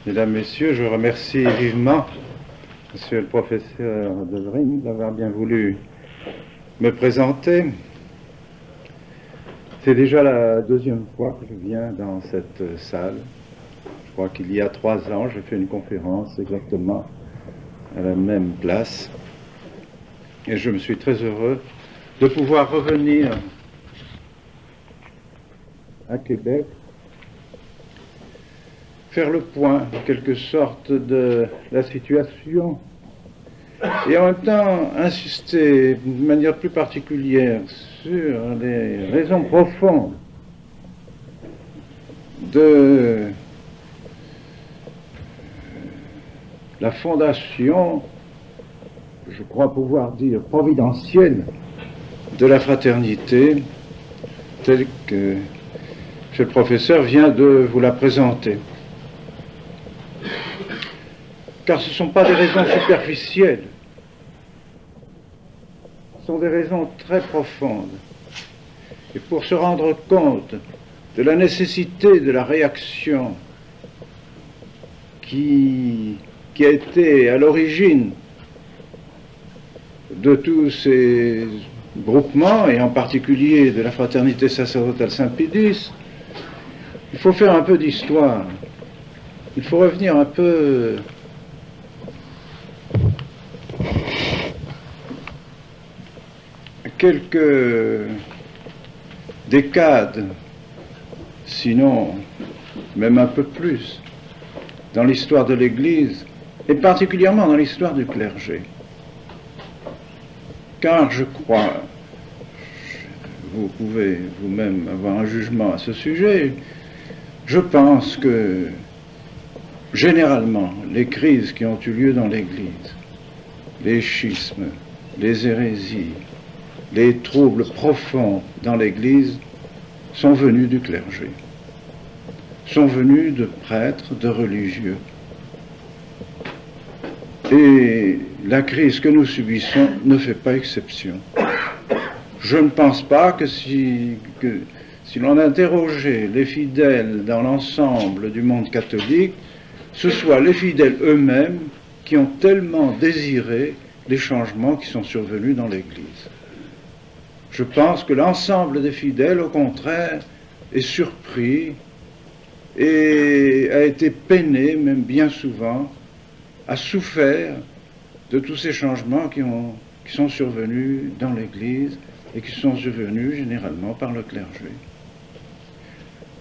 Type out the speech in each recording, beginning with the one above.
Mesdames, Messieurs, je remercie vivement Monsieur le professeur Devring d'avoir bien voulu me présenter. C'est déjà la deuxième fois que je viens dans cette salle. Je crois qu'il y a 3 ans, j'ai fait une conférence exactement à la même place. Et je me suis très heureux de pouvoir revenir à Québec, faire le point, en quelque sorte, de la situation et en même temps insister de manière plus particulière sur les raisons profondes de la fondation, je crois pouvoir dire providentielle, de la fraternité, telle que le professeur vient de vous la présenter. Car ce ne sont pas des raisons superficielles, ce sont des raisons très profondes. Et pour se rendre compte de la nécessité de la réaction qui a été à l'origine de tous ces groupements, et en particulier de la fraternité sacerdotale Saint-Pédis, il faut faire un peu d'histoire. Il faut revenir un peu quelques décades, sinon même un peu plus, dans l'histoire de l'Église, et particulièrement dans l'histoire du clergé. Car je crois, vous pouvez vous-même avoir un jugement à ce sujet, je pense que généralement les crises qui ont eu lieu dans l'Église, les schismes, les hérésies, les troubles profonds dans l'Église sont venus du clergé, sont venus de prêtres, de religieux. Et la crise que nous subissons ne fait pas exception. Je ne pense pas que si l'on interrogeait les fidèles dans l'ensemble du monde catholique, ce soit les fidèles eux-mêmes qui ont tellement désiré les changements qui sont survenus dans l'Église. Je pense que l'ensemble des fidèles, au contraire, est surpris et a été peiné, même bien souvent, a souffert de tous ces changements qui sont survenus dans l'Église et qui sont survenus généralement par le clergé.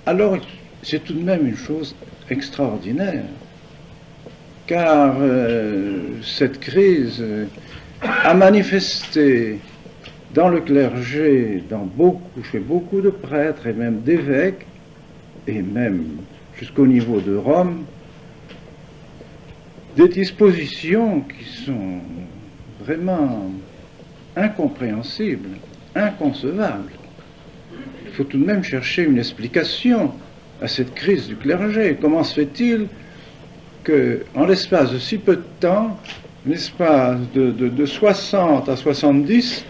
Alors, c'est tout de même une chose extraordinaire, car cette crise a manifesté dans le clergé, chez beaucoup de prêtres et même d'évêques, et même jusqu'au niveau de Rome, des dispositions qui sont vraiment incompréhensibles, inconcevables. Il faut tout de même chercher une explication à cette crise du clergé. Comment se fait-il qu'en l'espace de si peu de temps, l'espace de 60 à 70,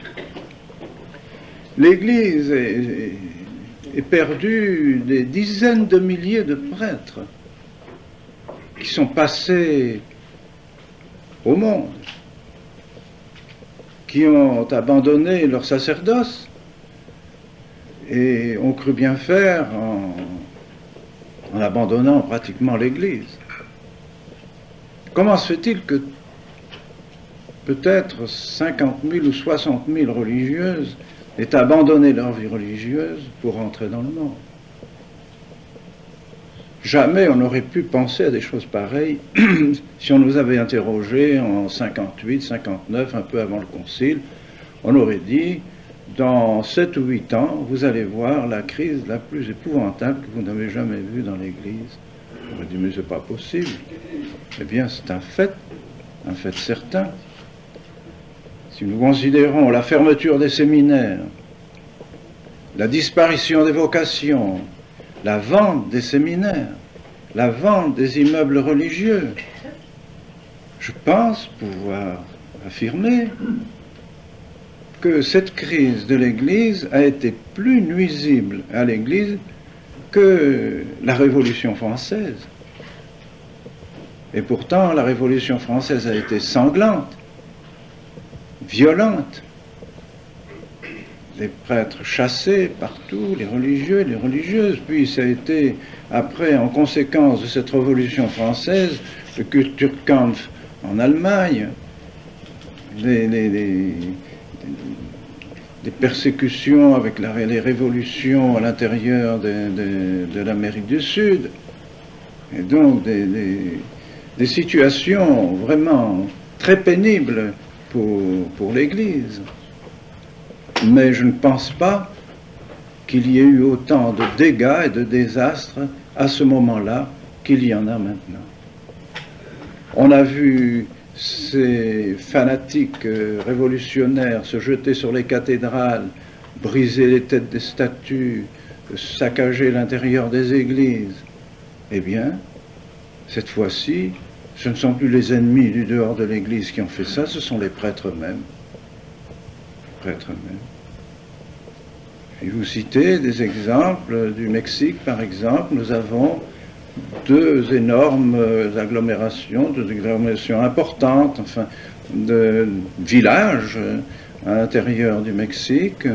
l'Église ait perdu des dizaines de milliers de prêtres qui sont passés au monde, qui ont abandonné leur sacerdoce et ont cru bien faire en abandonnant pratiquement l'Église. Comment se fait-il que peut-être 50 000 ou 60 000 religieuses aient abandonné leur vie religieuse pour entrer dans le monde? Jamais on n'aurait pu penser à des choses pareilles si on nous avait interrogés en 58, 59, un peu avant le concile. On aurait dit, dans 7 ou 8 ans, vous allez voir la crise la plus épouvantable que vous n'avez jamais vue dans l'Église. On aurait dit, mais c'est pas possible. Eh bien, c'est un fait certain. Si nous considérons la fermeture des séminaires, la disparition des vocations, la vente des séminaires, la vente des immeubles religieux, je pense pouvoir affirmer que cette crise de l'Église a été plus nuisible à l'Église que la Révolution française. Et pourtant, la Révolution française a été sanglante, violente. Les prêtres chassés partout, les religieux, les religieuses. Puis ça a été, après, en conséquence de cette Révolution française, le Kulturkampf en Allemagne, des persécutions avec les révolutions à l'intérieur de l'Amérique du Sud. Et donc des situations vraiment très pénibles pour l'Église. Mais je ne pense pas qu'il y ait eu autant de dégâts et de désastres à ce moment-là qu'il y en a maintenant. On a vu ces fanatiques révolutionnaires se jeter sur les cathédrales, briser les têtes des statues, saccager l'intérieur des églises. Eh bien, cette fois-ci, ce ne sont plus les ennemis du dehors de l'église qui ont fait ça, ce sont les prêtres eux-mêmes. Et vous citez des exemples du Mexique, par exemple. Nous avons deux énormes agglomérations, deux agglomérations importantes, enfin, de villages à l'intérieur du Mexique,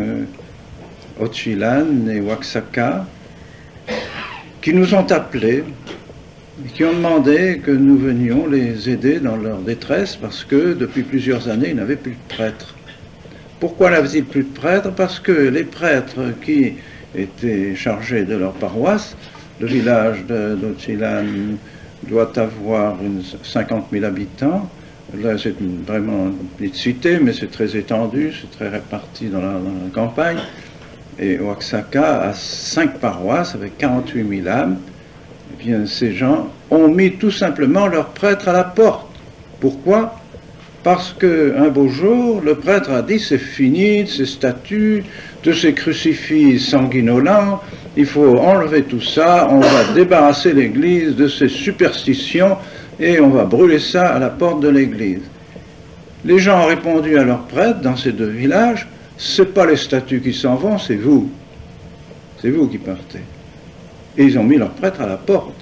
Ochilan et Oaxaca, qui nous ont appelés et qui ont demandé que nous venions les aider dans leur détresse parce que depuis plusieurs années, ils n'avaient plus de prêtres. Pourquoi n'avaient-ils plus de prêtres? Parce que les prêtres qui étaient chargés de leur paroisse, le village d'Ochilan doit avoir 50 000 habitants. Là, c'est vraiment une petite cité, mais c'est très étendu, c'est très réparti dans la campagne. Et Oaxaca a 5 paroisses avec 48 000 âmes. Eh bien, ces gens ont mis tout simplement leurs prêtres à la porte. Pourquoi? Parce qu'un beau jour, le prêtre a dit c'est fini de ces statues, de ces crucifix sanguinolents, il faut enlever tout ça, on va débarrasser l'église de ces superstitions et on va brûler ça à la porte de l'église. Les gens ont répondu à leurs prêtres dans ces deux villages, c'est pas les statues qui s'en vont, c'est vous. C'est vous qui partez. Et ils ont mis leurs prêtres à la porte.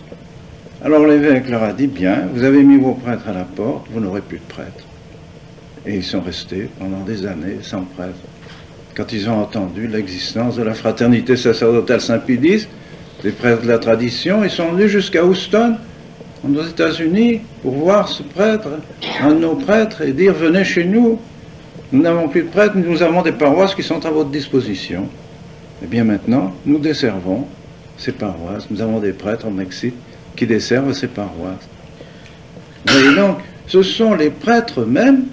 Alors l'évêque leur a dit, bien, vous avez mis vos prêtres à la porte, vous n'aurez plus de prêtres. Et ils sont restés pendant des années sans prêtres. Quand ils ont entendu l'existence de la fraternité sacerdotale Saint-Pédis, des prêtres de la tradition, ils sont venus jusqu'à Houston, aux États-Unis, pour voir ce prêtre, un de nos prêtres, et dire, venez chez nous, nous n'avons plus de prêtres, nous avons des paroisses qui sont à votre disposition. Et bien maintenant, nous desservons ces paroisses, nous avons des prêtres au Mexique qui desservent ces paroisses. Et donc, ce sont les prêtres eux-mêmes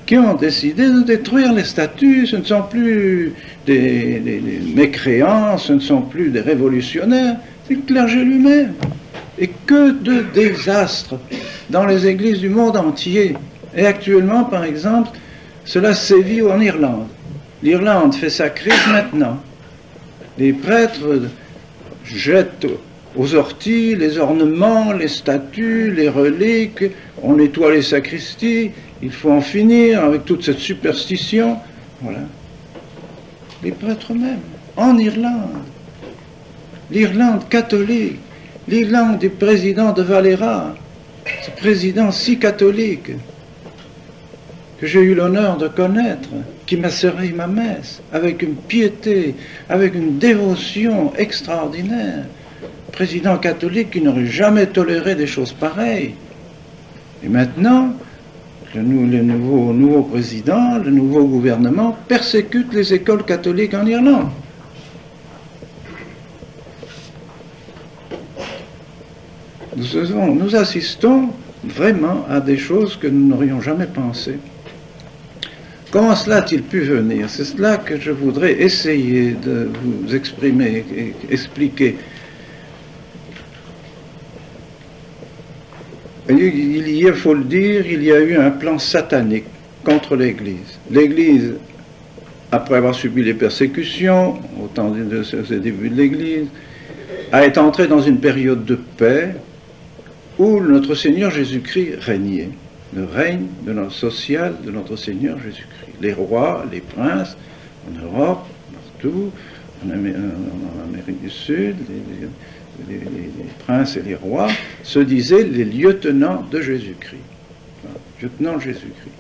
qui ont décidé de détruire les statues. Ce ne sont plus des mécréants, ce ne sont plus des révolutionnaires, c'est le clergé lui-même. Et que de désastres dans les églises du monde entier. Et actuellement, par exemple, cela sévit en Irlande. L'Irlande fait sa crise maintenant. Les prêtres jettent aux orties les ornements, les statues, les reliques, on nettoie les sacristies, il faut en finir avec toute cette superstition. Voilà. Les prêtres même, en Irlande, l'Irlande catholique, l'Irlande du président de Valera, ce président si catholique que j'ai eu l'honneur de connaître, qui m'a servi ma messe avec une piété, avec une dévotion extraordinaire. Président catholique qui n'aurait jamais toléré des choses pareilles. Et maintenant, le nouveau président, le nouveau gouvernement persécute les écoles catholiques en Irlande. Nous assistons vraiment à des choses que nous n'aurions jamais pensées. Comment cela a-t-il pu venir? C'est cela que je voudrais essayer de vous exprimer et expliquer. Il faut le dire, il y a eu un plan satanique contre l'Église. L'Église, après avoir subi les persécutions, au temps de ces débuts de l'Église, a été entrée dans une période de paix où notre Seigneur Jésus-Christ régnait. Le règne social de notre Seigneur Jésus-Christ. Les rois, les princes, en Europe, partout, en Amérique du Sud, les princes et les rois se disaient les lieutenants de Jésus-Christ. Lieutenants de Jésus-Christ.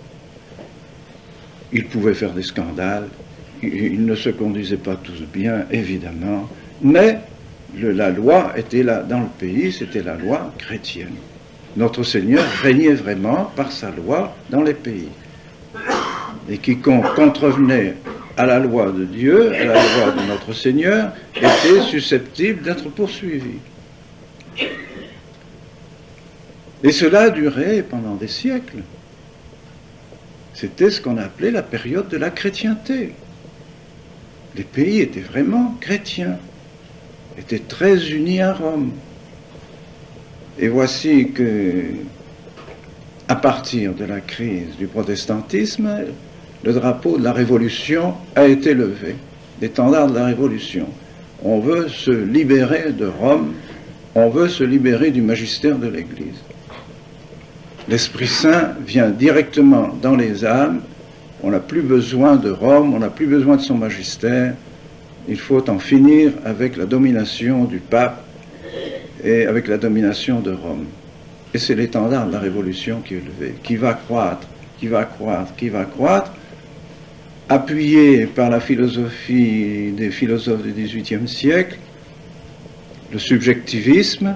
Ils pouvaient faire des scandales, ils ne se conduisaient pas tous bien, évidemment, mais la loi était là dans le pays, c'était la loi chrétienne. Notre Seigneur régnait vraiment par sa loi dans les pays. Et quiconque contrevenait à la loi de Dieu, à la loi de notre Seigneur, était susceptible d'être poursuivi. Et cela a duré pendant des siècles. C'était ce qu'on appelait la période de la chrétienté. Les pays étaient vraiment chrétiens, étaient très unis à Rome. Et voici que, à partir de la crise du protestantisme, le drapeau de la Révolution a été levé, l'étendard de la Révolution. On veut se libérer de Rome, on veut se libérer du magistère de l'Église. L'Esprit Saint vient directement dans les âmes, on n'a plus besoin de Rome, on n'a plus besoin de son magistère, il faut en finir avec la domination du pape et avec la domination de Rome. Et c'est l'étendard de la Révolution qui est levé, qui va croître, qui va croître, qui va croître, appuyé par la philosophie des philosophes du XVIIIe siècle, le subjectivisme,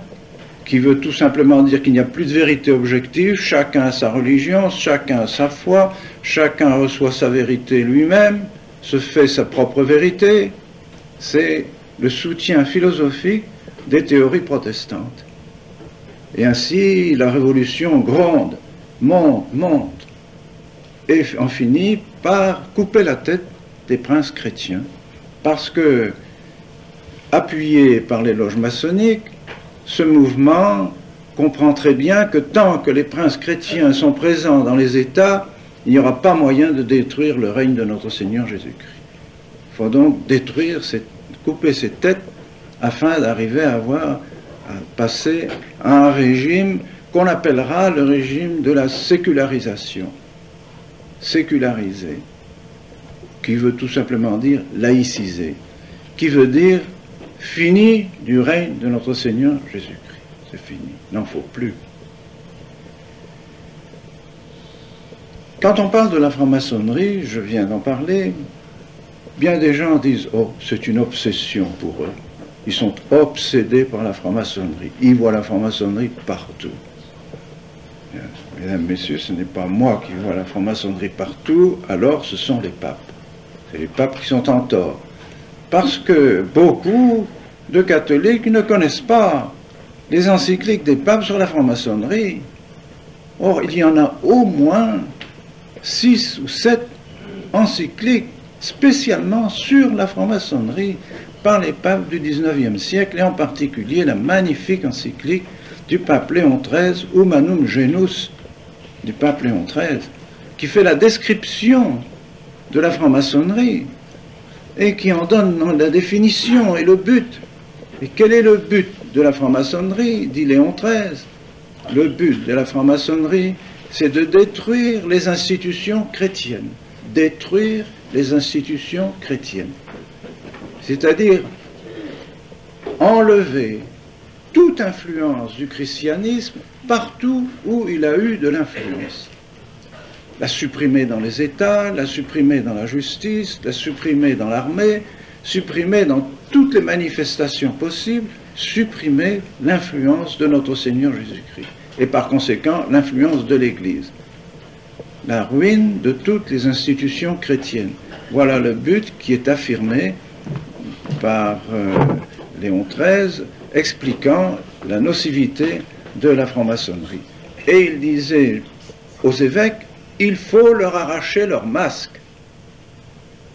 qui veut tout simplement dire qu'il n'y a plus de vérité objective, chacun a sa religion, chacun a sa foi, chacun reçoit sa vérité lui-même, se fait sa propre vérité. C'est le soutien philosophique des théories protestantes. Et ainsi, la Révolution gronde, monte, monte, et en finit par couper la tête des princes chrétiens, parce que, appuyé par les loges maçonniques, ce mouvement comprend très bien que tant que les princes chrétiens sont présents dans les États, il n'y aura pas moyen de détruire le règne de notre Seigneur Jésus-Christ. Il faut donc détruire, couper ces têtes, afin d'arriver à passer à un régime qu'on appellera le régime de la sécularisation. Séculariser, qui veut tout simplement dire laïciser, qui veut dire fini du règne de notre Seigneur Jésus-Christ. C'est fini, il n'en faut plus. Quand on parle de la franc-maçonnerie, je viens d'en parler, bien des gens disent « Oh, c'est une obsession pour eux ». Ils sont obsédés par la franc-maçonnerie. Ils voient la franc-maçonnerie partout. Mesdames, messieurs, ce n'est pas moi qui vois la franc-maçonnerie partout, alors ce sont les papes. C'est les papes qui sont en tort. Parce que beaucoup de catholiques ne connaissent pas les encycliques des papes sur la franc-maçonnerie. Or, il y en a au moins 6 ou 7 encycliques spécialement sur la franc-maçonnerie par les papes du XIXe siècle, et en particulier la magnifique encyclique du pape Léon XIII, Humanum Genus, du pape Léon XIII, qui fait la description de la franc-maçonnerie et qui en donne la définition et le but. Et quel est le but de la franc-maçonnerie, dit Léon XIII? Le but de la franc-maçonnerie, c'est de détruire les institutions chrétiennes. Détruire les institutions chrétiennes. C'est-à-dire enlever toute influence du christianisme partout où il a eu de l'influence. La supprimer dans les États, la supprimer dans la justice, la supprimer dans l'armée, supprimer dans toutes les manifestations possibles, supprimer l'influence de notre Seigneur Jésus-Christ. Et par conséquent, l'influence de l'Église. La ruine de toutes les institutions chrétiennes. Voilà le but qui est affirmé par Léon XIII, expliquant la nocivité de la franc-maçonnerie. Et il disait aux évêques, il faut leur arracher leur masque.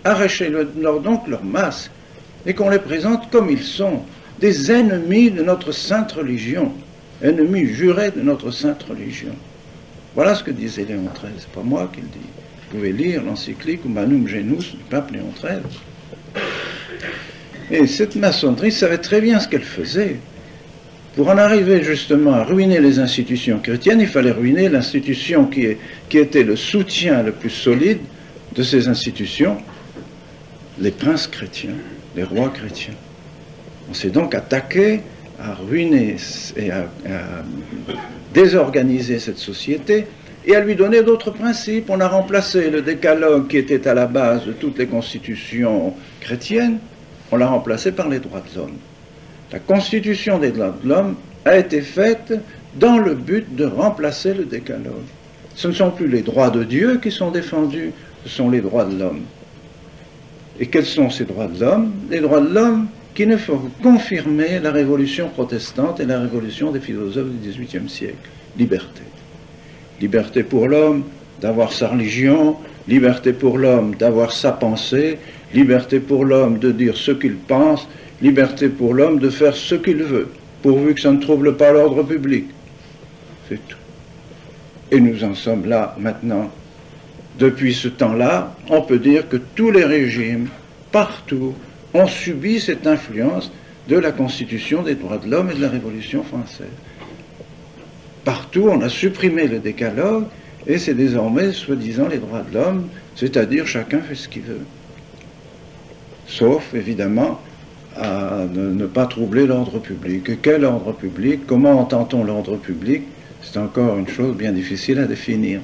Arrachez-leur donc leur masque, et qu'on les présente comme ils sont, des ennemis de notre sainte religion, ennemis jurés de notre sainte religion. Voilà ce que disait Léon XIII, c'est pas moi qui le dis. Vous pouvez lire l'encyclique Humanum Genus du pape Léon XIII. Et cette maçonnerie savait très bien ce qu'elle faisait. Pour en arriver justement à ruiner les institutions chrétiennes, il fallait ruiner l'institution qui était le soutien le plus solide de ces institutions, les princes chrétiens. les rois chrétiens. On s'est donc attaqué à ruiner et à désorganiser cette société et à lui donner d'autres principes. On a remplacé le décalogue qui était à la base de toutes les constitutions chrétiennes, on l'a remplacé par les droits de l'homme. La constitution des droits de l'homme a été faite dans le but de remplacer le décalogue. Ce ne sont plus les droits de Dieu qui sont défendus, ce sont les droits de l'homme. Et quels sont ces droits de l'homme? Les droits de l'homme qui ne font confirmer la révolution protestante et la révolution des philosophes du XVIIIe siècle. Liberté. Liberté pour l'homme d'avoir sa religion, liberté pour l'homme d'avoir sa pensée, liberté pour l'homme de dire ce qu'il pense, liberté pour l'homme de faire ce qu'il veut, pourvu que ça ne trouble pas l'ordre public. C'est tout. Et nous en sommes là maintenant. Depuis ce temps-là, on peut dire que tous les régimes, partout, ont subi cette influence de la Constitution des droits de l'homme et de la Révolution française. Partout, on a supprimé le décalogue et c'est désormais, soi-disant, les droits de l'homme, c'est-à-dire chacun fait ce qu'il veut. Sauf, évidemment, à ne pas troubler l'ordre public. Et quel ordre public? Comment entend-on l'ordre public? C'est encore une chose bien difficile à définir.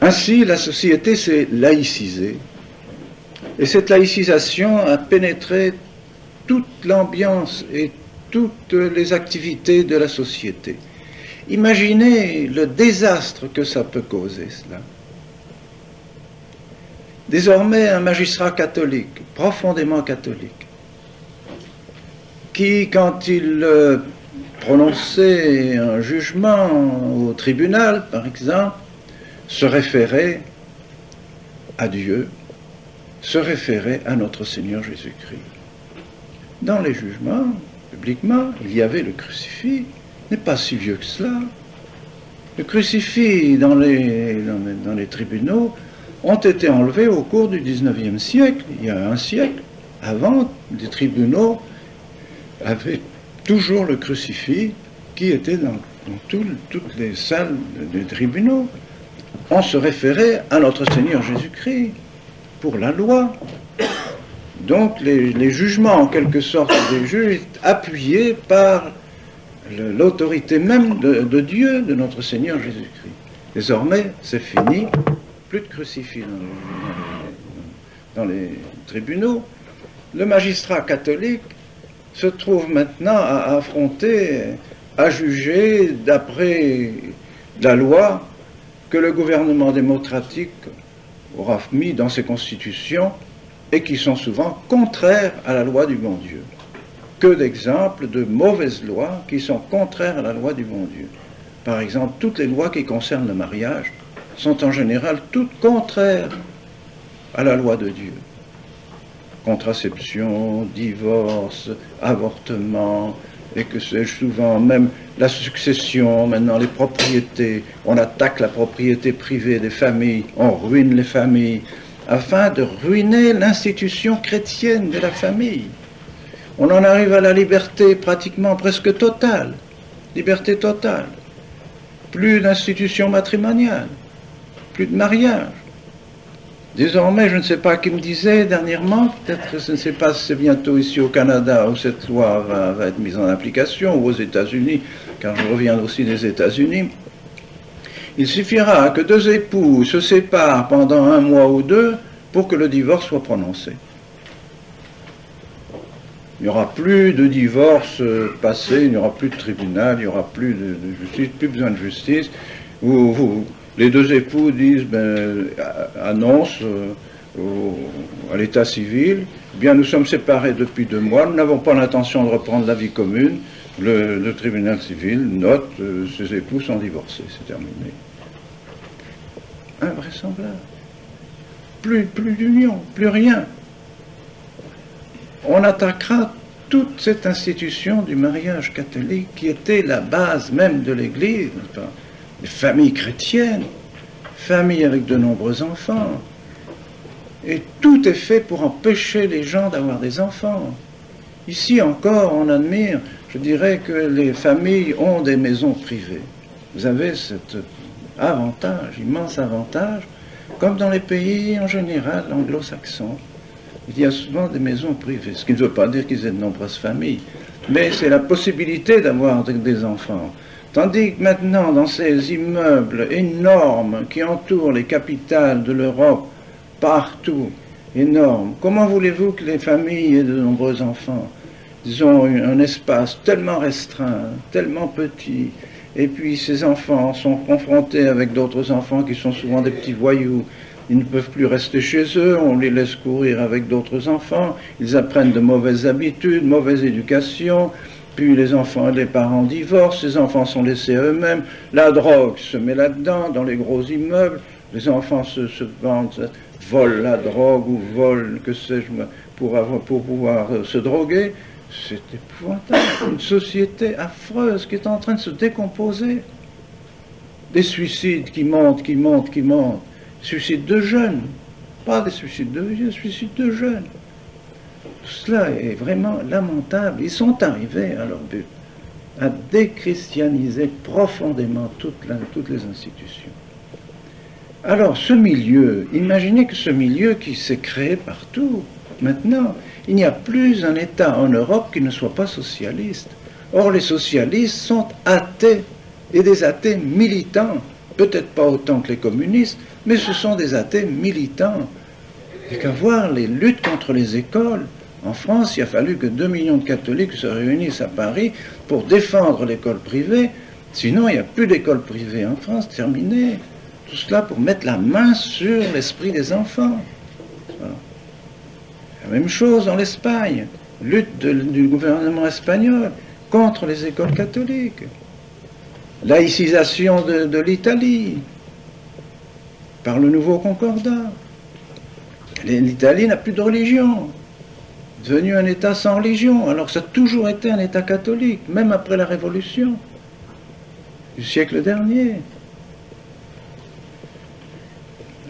Ainsi, la société s'est laïcisée. Et cette laïcisation a pénétré toute l'ambiance et toutes les activités de la société. Imaginez le désastre que ça peut causer, cela. Désormais, un magistrat catholique, profondément catholique, qui, quand il prononçait un jugement au tribunal, par exemple, se référait à Dieu, se référait à notre Seigneur Jésus-Christ. Dans les jugements, publiquement, il y avait le crucifix, n'est pas si vieux que cela. Le crucifix dans les tribunaux ont été enlevés au cours du XIXe siècle, il y a un siècle. Avant, les tribunaux avaient toujours le crucifix qui était dans toutes les salles des tribunaux. On se référait à notre Seigneur Jésus-Christ pour la loi. Donc les jugements, en quelque sorte, des juges étaient appuyés par l'autorité même de Dieu, de notre Seigneur Jésus-Christ. Désormais, c'est fini, plus de crucifix dans les tribunaux. Le magistrat catholique se trouve maintenant à affronter, à juger d'après la loi que le gouvernement démocratique aura mis dans ses constitutions et qui sont souvent contraires à la loi du bon Dieu. Que d'exemples de mauvaises lois qui sont contraires à la loi du bon Dieu. Par exemple, toutes les lois qui concernent le mariage sont en général toutes contraires à la loi de Dieu. Contraception, divorce, avortement, et que sais-je, souvent même la succession, maintenant les propriétés, on attaque la propriété privée des familles, on ruine les familles, afin de ruiner l'institution chrétienne de la famille. On en arrive à la liberté pratiquement presque totale, liberté totale. Plus d'institution matrimoniale, plus de mariage. Désormais, je ne sais pas qui me disait dernièrement, peut-être que je ne sais pas si c'est bientôt ici au Canada où cette loi va être mise en application, ou aux États-Unis, car je reviens aussi des États-Unis. Il suffira que deux époux se séparent pendant 1 mois ou 2 pour que le divorce soit prononcé. Il n'y aura plus de divorce passé, il n'y aura plus de tribunal, il n'y aura plus de justice, plus besoin de justice. Les deux époux disent, annoncent à l'état civil, bien nous sommes séparés depuis 2 mois, nous n'avons pas l'intention de reprendre la vie commune. Le tribunal civil note, ces époux sont divorcés, c'est terminé. Invraisemblable. Plus d'union, plus rien. On attaquera toute cette institution du mariage catholique qui était la base même de l'Église, les familles chrétiennes, familles avec de nombreux enfants. Et tout est fait pour empêcher les gens d'avoir des enfants. Ici encore, on admire, je dirais que les familles ont des maisons privées. Vous avez cet avantage, immense avantage, comme dans les pays en général anglo-saxons. Il y a souvent des maisons privées, ce qui ne veut pas dire qu'ils aient de nombreuses familles, mais c'est la possibilité d'avoir des enfants. Tandis que maintenant, dans ces immeubles énormes qui entourent les capitales de l'Europe, partout, énormes, comment voulez-vous que les familles aient de nombreux enfants? Ils ont un espace tellement restreint, tellement petit, et puis ces enfants sont confrontés avec d'autres enfants qui sont souvent des petits voyous. Ils ne peuvent plus rester chez eux, on les laisse courir avec d'autres enfants, ils apprennent de mauvaises habitudes, mauvaise éducation, puis les enfants, les parents divorcent, les enfants sont laissés à eux-mêmes, la drogue se met là-dedans, dans les gros immeubles, les enfants se vendent, volent la drogue ou volent, que sais-je, pour pouvoir se droguer. C'est épouvantable, une société affreuse qui est en train de se décomposer. Des suicides qui montent, qui montent, qui montent. Suicides de jeunes, pas des suicides de vieux, suicides de jeunes. Tout cela est vraiment lamentable. Ils sont arrivés à leur but, à déchristianiser profondément toutes les institutions. Alors ce milieu, imaginez que ce milieu qui s'est créé partout, maintenant, il n'y a plus un État en Europe qui ne soit pas socialiste. Or les socialistes sont athées, et des athées militants, peut-être pas autant que les communistes, mais ce sont des athées militants. Il n'y a qu'à voir les luttes contre les écoles. En France, il a fallu que 2 millions de catholiques se réunissent à Paris pour défendre l'école privée. Sinon, il n'y a plus d'école privée en France, terminé. Tout cela pour mettre la main sur l'esprit des enfants. Voilà. La même chose en Espagne. Lutte du gouvernement espagnol contre les écoles catholiques. Laïcisation de l'Italie par le nouveau concordat. L'Italie n'a plus de religion, devenu un État sans religion, alors que ça a toujours été un État catholique, même après la Révolution du siècle dernier.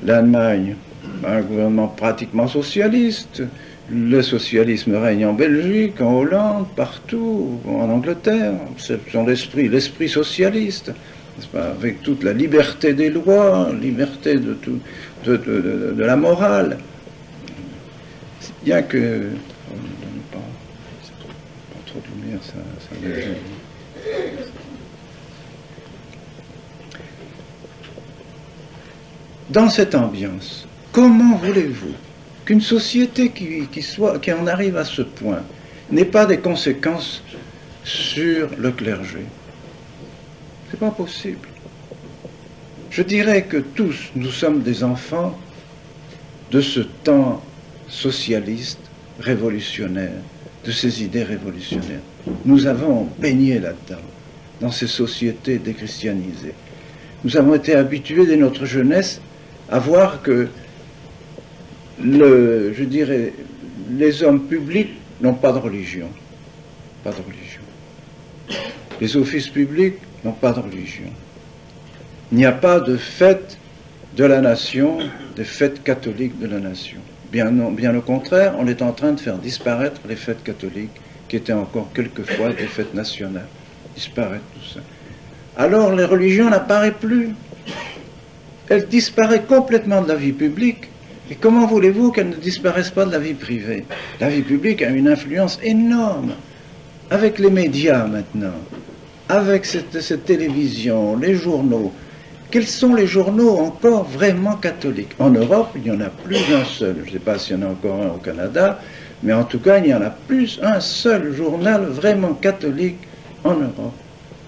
L'Allemagne a un gouvernement pratiquement socialiste, le socialisme règne en Belgique, en Hollande, partout, en Angleterre, c'est l'esprit socialiste, avec toute la liberté des lois, liberté de la morale. Bien que... pas trop de lumière, ça dans cette ambiance, comment voulez-vous qu'une société qui en arrive à ce point n'ait pas des conséquences sur le clergé? C'est pas possible. Je dirais que tous, nous sommes des enfants de ce temps socialiste, révolutionnaire, de ces idées révolutionnaires. Nous avons baigné là-dedans, dans ces sociétés déchristianisées. Nous avons été habitués dès notre jeunesse à voir que, je dirais, les hommes publics n'ont pas de religion. Pas de religion. Les offices publics n'ont pas de religion. Il n'y a pas de fête de la nation, des fêtes catholiques de la nation. Bien au contraire, on est en train de faire disparaître les fêtes catholiques, qui étaient encore quelquefois des fêtes nationales. Disparaître tout ça. Alors les religions n'apparaissent plus. Elles disparaissent complètement de la vie publique. Et comment voulez-vous qu'elles ne disparaissent pas de la vie privée? La vie publique a une influence énorme. Avec les médias maintenant, avec cette télévision, les journaux. Quels sont les journaux encore vraiment catholiques? En Europe, il n'y en a plus un seul. Je ne sais pas s'il y en a encore un au Canada, mais en tout cas, il n'y en a plus un seul journal vraiment catholique en Europe.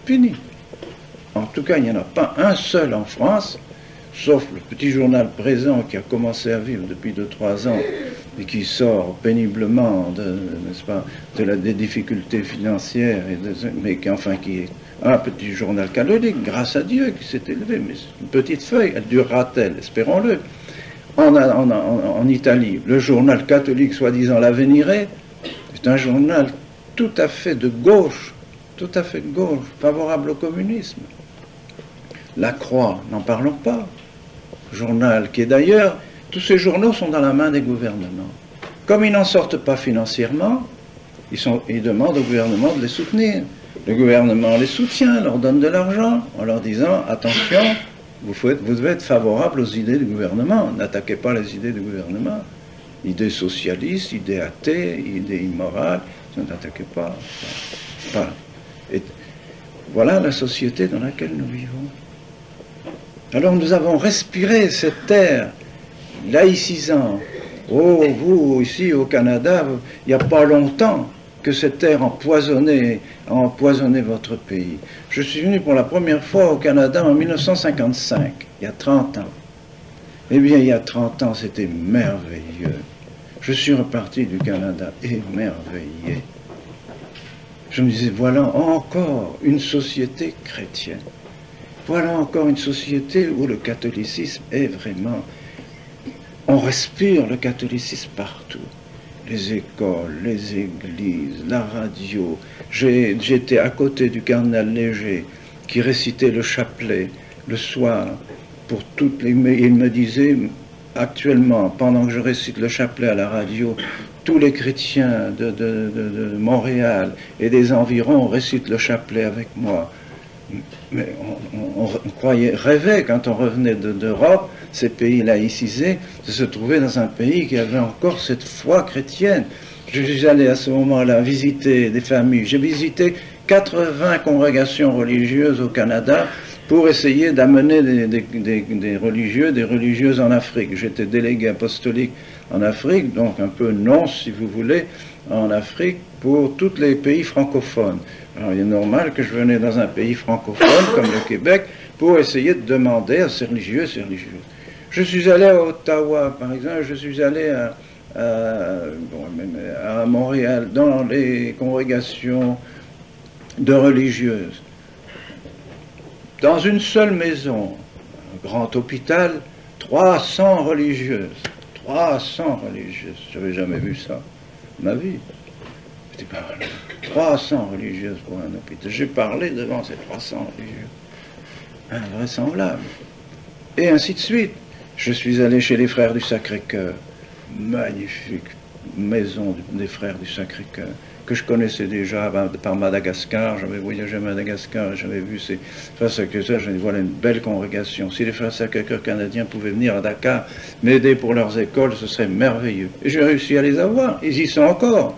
Fini. En tout cas, il n'y en a pas un seul en France, sauf le petit journal Présent qui a commencé à vivre depuis 2-3 ans et qui sort péniblement n'est-ce pas, des difficultés financières, mais qui est un petit journal catholique, grâce à Dieu, qui s'est élevé. Mais une petite feuille, elle durera-t-elle? Espérons-le. En Italie, le journal catholique, soi-disant l'Avvenire, c'est un journal tout à fait de gauche, favorable au communisme. La Croix, n'en parlons pas. Journal qui est d'ailleurs, tous ces journaux sont dans la main des gouvernements. Comme ils n'en sortent pas financièrement, ils demandent au gouvernement de les soutenir. Le gouvernement les soutient, leur donne de l'argent, en leur disant, attention, vous devez être favorable aux idées du gouvernement. N'attaquez pas les idées du gouvernement. Idées socialistes, idées athées, idées immorales, n'attaquez pas. Et voilà la société dans laquelle nous vivons. Alors nous avons respiré cette air laïcisant. Oh, vous, ici au Canada, il n'y a pas longtemps que cette air empoisonné a empoisonné votre pays. Je suis venu pour la première fois au Canada en 1955, il y a 30 ans. Eh bien, il y a 30 ans, c'était merveilleux. Je suis reparti du Canada émerveillé. Je me disais, voilà encore une société chrétienne. Voilà encore une société où le catholicisme est vraiment... On respire le catholicisme partout. Les écoles, les églises, la radio. J'étais à côté du cardinal Léger qui récitait le chapelet le soir pour toutes les... Il me disait, actuellement, pendant que je récite le chapelet à la radio, tous les chrétiens de Montréal et des environs récitent le chapelet avec moi. Mais on croyait, rêvait quand on revenait d'Europe, ces pays laïcisés, de se trouver dans un pays qui avait encore cette foi chrétienne. Je suis allé à ce moment-là visiter des familles. J'ai visité 80 congrégations religieuses au Canada pour essayer d'amener des religieux, des religieuses en Afrique. J'étais délégué apostolique en Afrique, donc un peu nonce, si vous voulez, en Afrique, pour tous les pays francophones. Alors il est normal que je venais dans un pays francophone, comme le Québec, pour essayer de demander à ces religieux et ces religieuses. Je suis allé à Ottawa, par exemple, je suis allé à Montréal, dans les congrégations de religieuses. Dans une seule maison, un grand hôpital, 300 religieuses. 300 religieuses. Je n'avais jamais vu ça de ma vie. C'était pas mal. 300 religieuses pour un hôpital. J'ai parlé devant ces 300 religieuses. Invraisemblable. Et ainsi de suite. Je suis allé chez les Frères du Sacré-Cœur. Magnifique maison des Frères du Sacré-Cœur, que je connaissais déjà par Madagascar. J'avais voyagé à Madagascar, j'avais vu ces Frères Sacré-Cœur. Je me dis, voilà une belle congrégation. Si les Frères Sacré-Cœur canadiens pouvaient venir à Dakar, m'aider pour leurs écoles, ce serait merveilleux. Et j'ai réussi à les avoir. Ils y sont encore.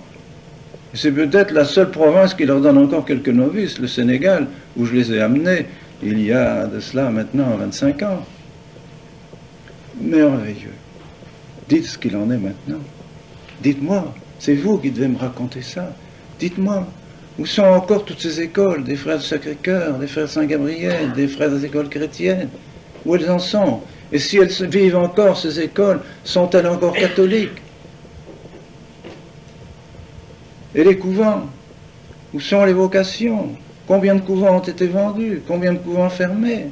C'est peut-être la seule province qui leur donne encore quelques novices, le Sénégal, où je les ai amenés il y a de cela maintenant 25 ans. Merveilleux. Dites ce qu'il en est maintenant. Dites-moi, c'est vous qui devez me raconter ça. Dites-moi, où sont encore toutes ces écoles, des Frères du Sacré-Cœur, des Frères Saint-Gabriel, des Frères des écoles chrétiennes? Où elles en sont? Et si elles vivent encore, ces écoles, sont-elles encore catholiques? Et les couvents? Où sont les vocations? Combien de couvents ont été vendus? Combien de couvents fermés?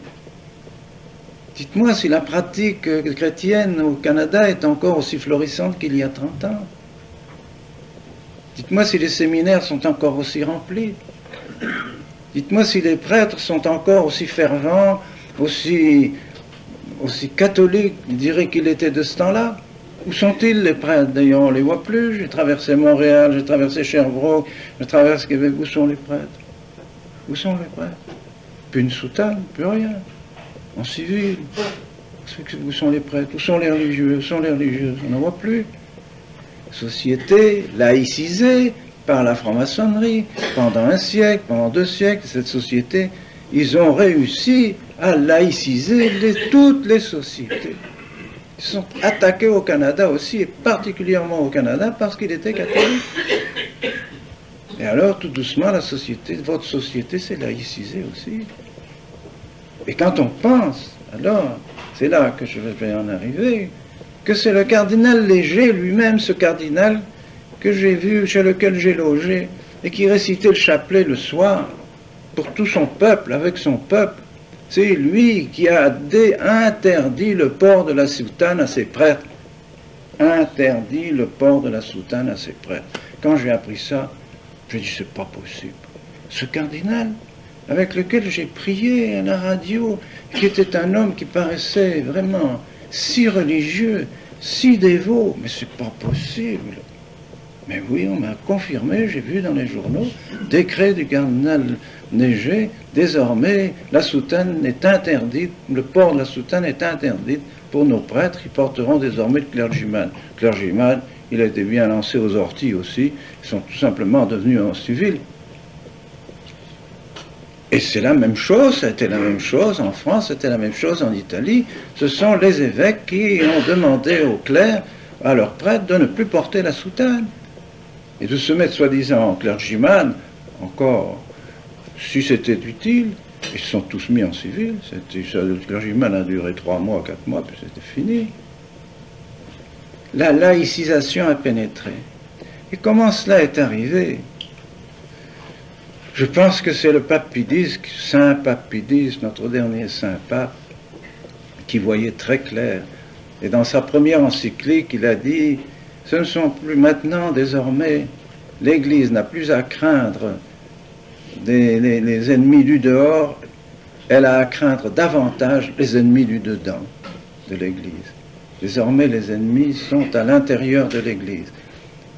Dites-moi si la pratique chrétienne au Canada est encore aussi florissante qu'il y a 30 ans. Dites-moi si les séminaires sont encore aussi remplis. Dites-moi si les prêtres sont encore aussi fervents, aussi catholiques, je dirais qu'ils étaient de ce temps-là. Où sont-ils les prêtres? D'ailleurs, on ne les voit plus. J'ai traversé Montréal, j'ai traversé Sherbrooke, je traverse Québec. Où sont les prêtres? Où sont les prêtres? Plus une soutane, plus rien. En civil. Où sont les prêtres? Où sont les religieux? Où sont les religieuses? On n'en voit plus. Société laïcisée par la franc-maçonnerie pendant un siècle, pendant 2 siècles. Cette société, ils ont réussi à laïciser toutes les sociétés. Ils sont attaqués au Canada aussi, et particulièrement au Canada, parce qu'il était catholique. Et alors, tout doucement, la société, votre société s'est laïcisée aussi. Et quand on pense, alors, c'est là que je vais en arriver, que c'est le cardinal Léger lui-même, ce cardinal que j'ai vu, chez lequel j'ai logé, et qui récitait le chapelet le soir, pour tout son peuple, avec son peuple. C'est lui qui a interdit le port de la soutane à ses prêtres. Interdit le port de la soutane à ses prêtres. Quand j'ai appris ça, j'ai dit, c'est pas possible. Ce cardinal, avec lequel j'ai prié à la radio, qui était un homme qui paraissait vraiment si religieux, si dévot, mais c'est pas possible. Mais oui, on m'a confirmé, j'ai vu dans les journaux, décret du cardinal Neiger, désormais la soutane est interdite, le port de la soutane est interdit pour nos prêtres, ils porteront désormais le clergyman. Le clergyman, il a été bien lancé aux orties aussi, ils sont tout simplement devenus en civil. Et c'est la même chose, ça a été la même chose en France, c'était la même chose en Italie. Ce sont les évêques qui ont demandé aux clercs, à leurs prêtres, de ne plus porter la soutane. Et de se mettre soi-disant en clergyman, encore, si c'était utile, ils se sont tous mis en civil. Le clergyman a duré 3 mois, 4 mois, puis c'était fini. La laïcisation a pénétré. Et comment cela est arrivé? Je pense que c'est le pape Pie X, Saint Pape Pie X, notre dernier saint pape, qui voyait très clair. Et dans sa première encyclique, il a dit, ce ne sont plus maintenant, désormais, l'Église n'a plus à craindre les ennemis du dehors, elle a à craindre davantage les ennemis du dedans de l'Église. Désormais, les ennemis sont à l'intérieur de l'Église.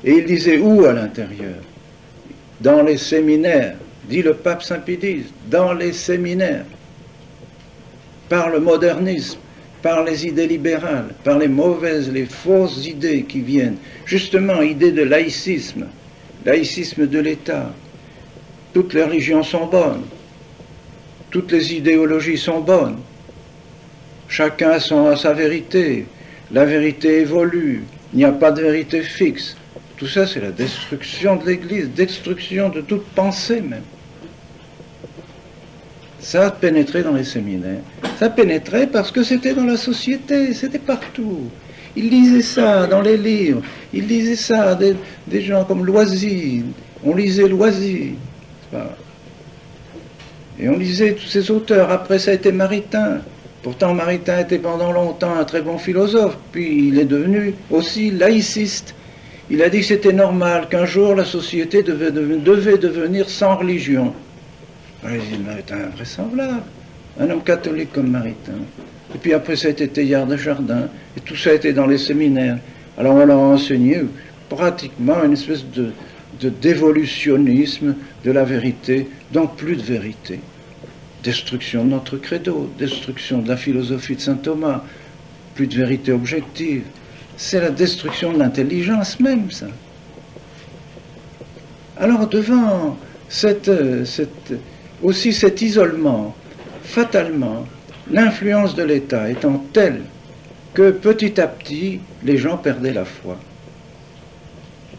Et il disait où à l'intérieur? Dans les séminaires, dit le pape Saint Pie X, dans les séminaires, par le modernisme, par les idées libérales, par les mauvaises, les fausses idées qui viennent, justement, idées de laïcisme de l'État. Toutes les religions sont bonnes, toutes les idéologies sont bonnes, chacun a sa vérité, la vérité évolue, il n'y a pas de vérité fixe. Tout ça, c'est la destruction de l'Église, destruction de toute pensée même. Ça a pénétré dans les séminaires. Ça pénétrait parce que c'était dans la société, c'était partout. Ils lisaient ça dans les livres, ils lisaient ça, des gens comme Loisy, on lisait Loisy. Et on lisait tous ces auteurs. Après, ça a été Maritain. Pourtant, Maritain était pendant longtemps un très bon philosophe, puis il est devenu aussi laïciste. Il a dit que c'était normal, qu'un jour la société devait devenir sans religion. Alors, il dit, Maritain, invraisemblable. Un homme catholique comme Maritain. Et puis après, ça a été Teilhard de Chardin. Et tout ça a été dans les séminaires. Alors on leur a enseigné pratiquement une espèce d'évolutionnisme de la vérité, donc plus de vérité. Destruction de notre credo, destruction de la philosophie de saint Thomas, plus de vérité objective. C'est la destruction de l'intelligence même, ça. Alors devant aussi cet isolement, fatalement, l'influence de l'État étant telle que petit à petit, les gens perdaient la foi.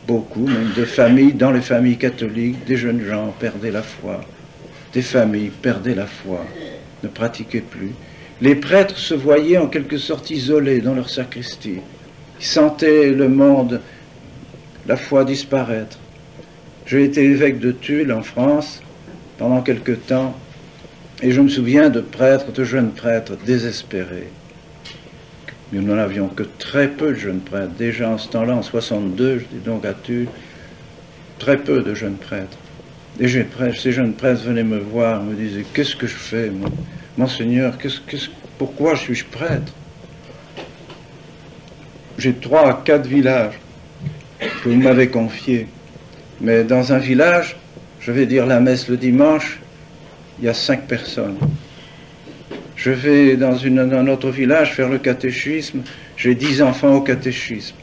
Beaucoup, même des familles, dans les familles catholiques, des jeunes gens perdaient la foi. Des familles perdaient la foi, ne pratiquaient plus. Les prêtres se voyaient en quelque sorte isolés dans leur sacristie. Ils sentaient le monde, la foi disparaître. J'ai été évêque de Tulle en France pendant quelque temps, et je me souviens de prêtres, de jeunes prêtres désespérés. Nous n'en avions que très peu de jeunes prêtres. Déjà en ce temps-là, en 62, je dis donc à Tulle, très peu de jeunes prêtres. Et ces jeunes prêtres venaient me voir, me disaient, qu'est-ce que je fais, Monseigneur, pourquoi suis-je prêtre? J'ai 3 à 4 villages que vous m'avez confiés. Mais dans un village, je vais dire la messe le dimanche, il y a 5 personnes. Je vais dans un autre village faire le catéchisme, j'ai 10 enfants au catéchisme.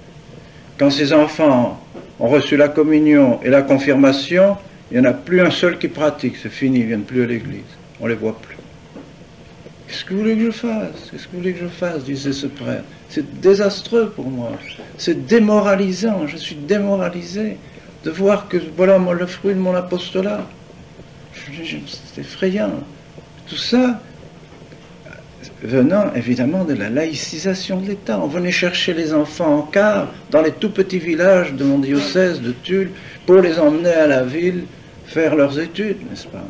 Quand ces enfants ont reçu la communion et la confirmation, il n'y en a plus un seul qui pratique, c'est fini, ils ne viennent plus à l'église, on ne les voit plus. Qu'est-ce que vous voulez que je fasse? Qu'est-ce que vous voulez que je fasse, disait ce prêtre. C'est désastreux pour moi, c'est démoralisant, je suis démoralisé de voir que voilà le fruit de mon apostolat. C'est effrayant. Tout ça venant évidemment de la laïcisation de l'État. On venait chercher les enfants en car dans les tout petits villages de mon diocèse de Tulle pour les emmener à la ville faire leurs études, n'est-ce pas?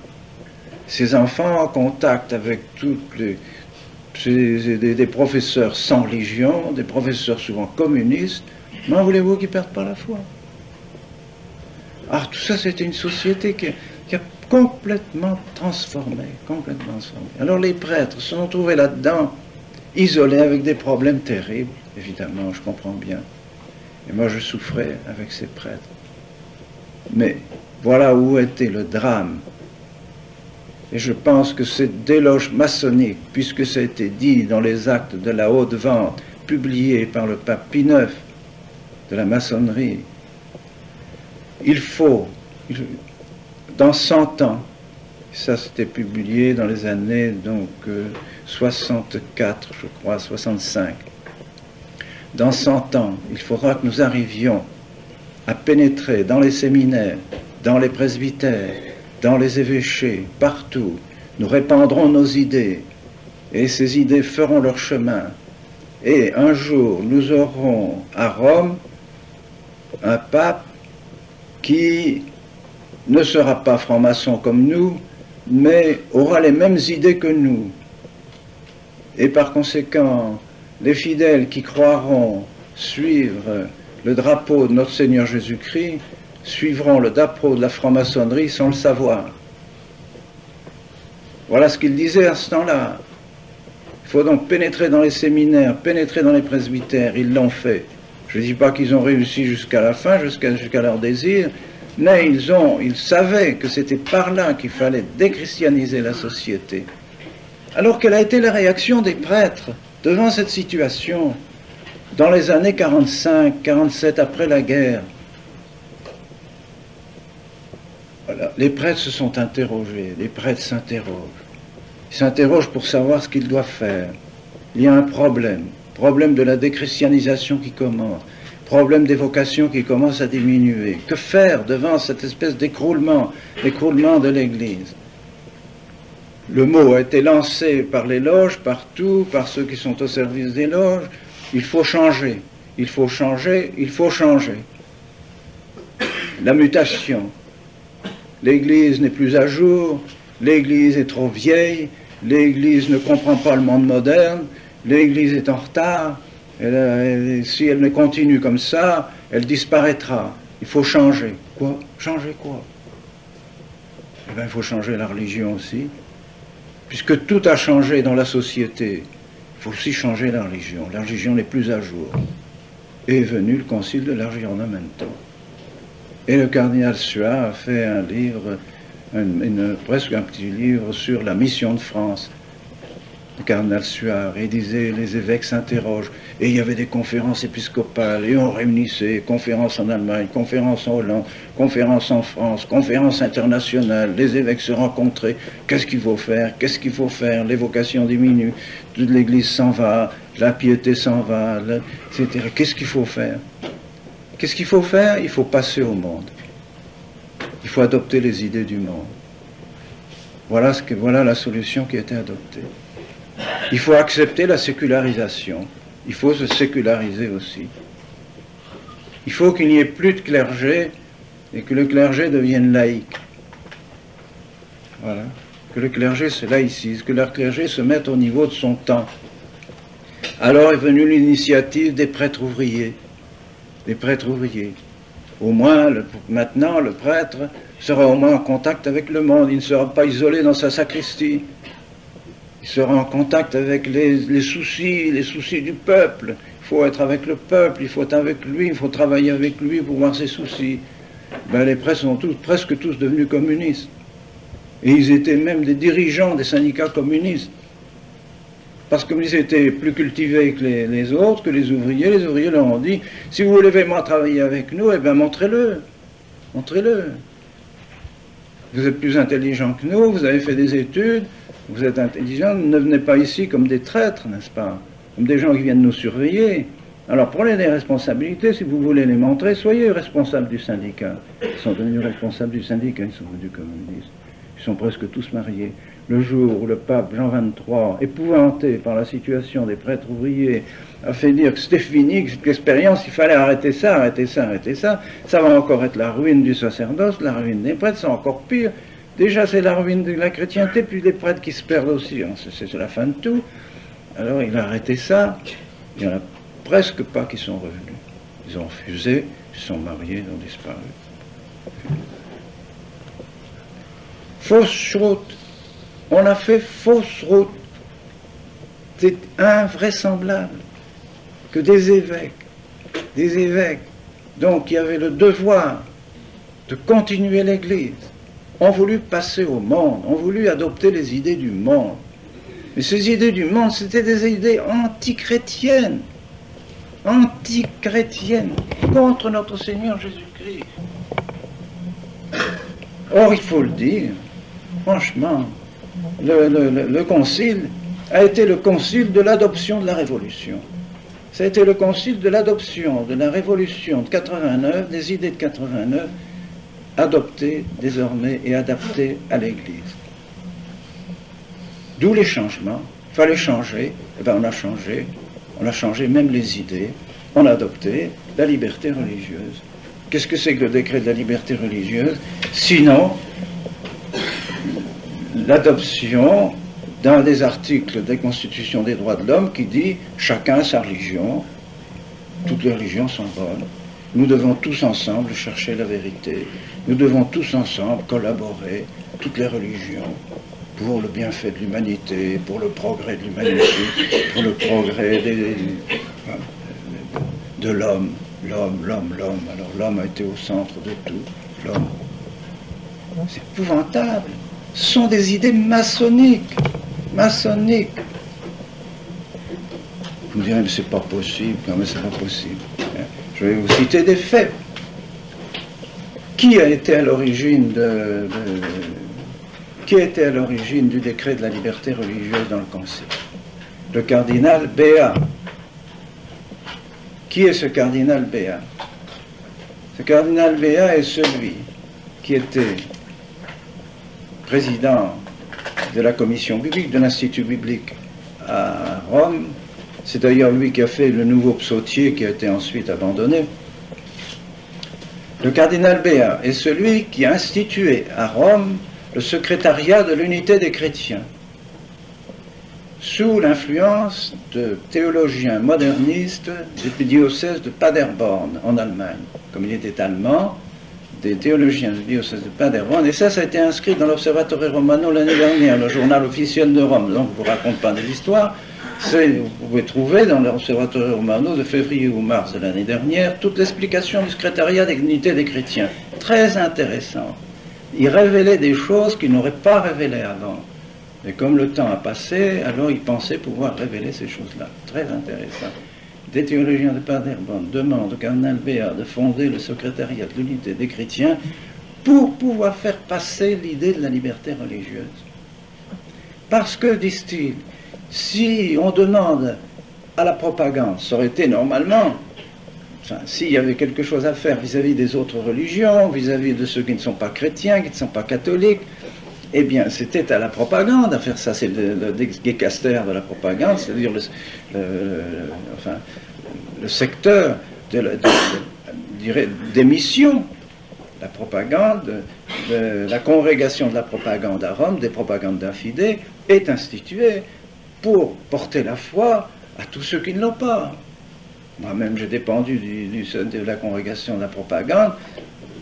Ces enfants en contact avec des professeurs sans religion, des professeurs souvent communistes, comment voulez-vous qu'ils perdent pas la foi? Ah, tout ça, c'était une société qui a complètement transformé, complètement transformé. Alors les prêtres se sont trouvés là-dedans, isolés avec des problèmes terribles, évidemment, je comprends bien. Et moi, je souffrais avec ces prêtres. Mais voilà où était le drame. Et je pense que cette déloge maçonnique, puisque ça a été dit dans les actes de la haute vente, publiés par le pape Pie IX, de la maçonnerie, il faut, dans 100 ans, ça c'était publié dans les années donc 64, je crois, 65, dans 100 ans, il faudra que nous arrivions à pénétrer dans les séminaires, dans les presbytères, dans les évêchés, partout. Nous répandrons nos idées, et ces idées feront leur chemin. Et un jour, nous aurons à Rome un pape qui ne sera pas franc-maçon comme nous, mais aura les mêmes idées que nous. Et par conséquent, les fidèles qui croiront suivre le drapeau de notre Seigneur Jésus-Christ suivront le drapeau de la franc-maçonnerie sans le savoir. Voilà ce qu'il disait à ce temps-là. Il faut donc pénétrer dans les séminaires, pénétrer dans les presbytères. Ils l'ont fait. Je ne dis pas qu'ils ont réussi jusqu'à la fin, jusqu'à leur désir, mais ils savaient que c'était par là qu'il fallait déchristianiser la société. Alors quelle a été la réaction des prêtres devant cette situation dans les années 45, 47, après la guerre? Voilà. Les prêtres se sont interrogés, les prêtres s'interrogent. Ils s'interrogent pour savoir ce qu'ils doivent faire. Il y a un problème de la déchristianisation qui commence, problème des vocations qui commence à diminuer. Que faire devant cette espèce d'écroulement de l'Église? Le mot a été lancé par les loges, partout, par ceux qui sont au service des loges. Il faut changer, il faut changer, il faut changer. La mutation. L'Église n'est plus à jour, l'Église est trop vieille, l'Église ne comprend pas le monde moderne, l'Église est en retard, si elle ne continue comme ça, elle disparaîtra. Il faut changer. Quoi? Changer quoi? Eh bien, il faut changer la religion aussi. Puisque tout a changé dans la société, il faut aussi changer la religion. La religion n'est plus à jour. Et est venu le concile de l'Aggiornamento. Et le cardinal Suard a fait un livre, presque un petit livre sur la mission de France. Le cardinal Suard, il disait, les évêques s'interrogent. Et il y avait des conférences épiscopales, et on réunissait, conférences en Allemagne, conférences en Hollande, conférences en France, conférences internationales, les évêques se rencontraient. Qu'est-ce qu'il faut faire? Qu'est-ce qu'il faut faire? Les vocations diminuent, toute l'Église s'en va, la piété s'en va, etc. Qu'est-ce qu'il faut faire? Qu'est-ce qu'il faut faire? Il faut passer au monde. Il faut adopter les idées du monde. Voilà la solution qui a été adoptée. Il faut accepter la sécularisation. Il faut se séculariser aussi. Il faut qu'il n'y ait plus de clergé et que le clergé devienne laïque. Voilà. Que le clergé se laïcise, que le clergé se mette au niveau de son temps. Alors est venue l'initiative des prêtres ouvriers. Des prêtres ouvriers. Au moins, maintenant, le prêtre sera au moins en contact avec le monde. Il ne sera pas isolé dans sa sacristie. Il sera en contact avec les soucis du peuple. Il faut être avec le peuple, il faut être avec lui, il faut travailler avec lui pour voir ses soucis. Ben, les prêtres sont presque tous devenus communistes. Et ils étaient même des dirigeants des syndicats communistes. Parce que ils étaient plus cultivés que les autres, que les ouvriers leur ont dit, si vous voulez vraiment travailler avec nous, eh bien montrez-le. Montrez-le. Vous êtes plus intelligents que nous, vous avez fait des études, vous êtes intelligents, ne venez pas ici comme des traîtres, n'est-ce pas? Comme des gens qui viennent nous surveiller. Alors prenez des responsabilités, si vous voulez les montrer, soyez responsables du syndicat. Ils sont devenus responsables du syndicat, ils sont devenus communistes. Ils sont presque tous mariés. Le jour où le pape Jean XXIII, épouvanté par la situation des prêtres ouvriers, a fait dire que c'était fini, que cette expérience, il fallait arrêter ça, arrêter ça, arrêter ça, ça va encore être la ruine du sacerdoce, la ruine des prêtres, c'est encore pire. Déjà, c'est la ruine de la chrétienté, puis les prêtres qui se perdent aussi, hein. C'est la fin de tout. Alors, il a arrêté ça. Il n'y en a presque pas qui sont revenus. Ils ont refusé, ils sont mariés, ils ont disparu. Fausse route. On a fait fausse route. C'est invraisemblable que des évêques, donc qui avaient le devoir de continuer l'Église, ont voulu passer au monde, ont voulu adopter les idées du monde. Mais ces idées du monde, c'était des idées antichrétiennes, contre notre Seigneur Jésus-Christ. Or, il faut le dire, franchement, le concile a été le concile de l'adoption de la Révolution. Ça a été le concile de l'adoption de la Révolution de 89, des idées de 89, adoptées désormais et adaptées à l'Église. D'où les changements. Il fallait changer. Eh bien, on a changé même les idées. On a adopté la liberté religieuse. Qu'est-ce que c'est que le décret de la liberté religieuse? Sinon, l'adoption d'un des articles des constitutions des droits de l'homme qui dit « chacun a sa religion, toutes les religions sont bonnes, nous devons tous ensemble chercher la vérité, nous devons tous ensemble collaborer, toutes les religions, pour le bienfait de l'humanité, pour le progrès de l'humanité, pour le progrès de l'homme, l'homme. Alors l'homme a été au centre de tout, l'homme. C'est épouvantable. Ce sont des idées maçonniques. Vous me direz, mais c'est pas possible. Non, mais c'est pas possible. Je vais vous citer des faits. Qui a été à l'origine du décret de la liberté religieuse dans le Concile? Le cardinal Béat. Qui est ce cardinal Béat? Ce cardinal Béat est celui qui était président de la commission biblique, de l'Institut biblique à Rome. C'est d'ailleurs lui qui a fait le nouveau psautier qui a été ensuite abandonné. Le cardinal Béat est celui qui a institué à Rome le secrétariat de l'unité des chrétiens, sous l'influence de théologiens modernistes du diocèse de Paderborn en Allemagne. Comme il était allemand, des théologiens du diocèse de Paderborn, et ça a été inscrit dans l'Observatore Romano l'année dernière, le journal officiel de Rome. Donc je ne vous raconte pas de l'histoire, vous pouvez trouver dans l'Observatore Romano de février ou mars de l'année dernière toute l'explication du secrétariat des unités des chrétiens. Très intéressant. Il révélait des choses qu'il n'aurait pas révélées avant. Et comme le temps a passé, alors il pensait pouvoir révéler ces choses-là. Très intéressant. Des théologiens de Paderborn demandent au cardinal Béat de fonder le secrétariat de l'unité des chrétiens pour pouvoir faire passer l'idée de la liberté religieuse. Parce que, disent-ils, si on demande à la propagande, ça aurait été normalement, s'il y avait quelque chose à faire vis-à-vis des autres religions, vis-à-vis de ceux qui ne sont pas chrétiens, qui ne sont pas catholiques, eh bien, c'était à la propagande à faire ça. C'est le décaster de la propagande, c'est-à-dire le secteur des missions. La propagande, la congrégation de la propagande à Rome, des propagandes d'infidèles, est instituée pour porter la foi à tous ceux qui ne l'ont pas. Moi-même, j'ai dépendu de la congrégation de la propagande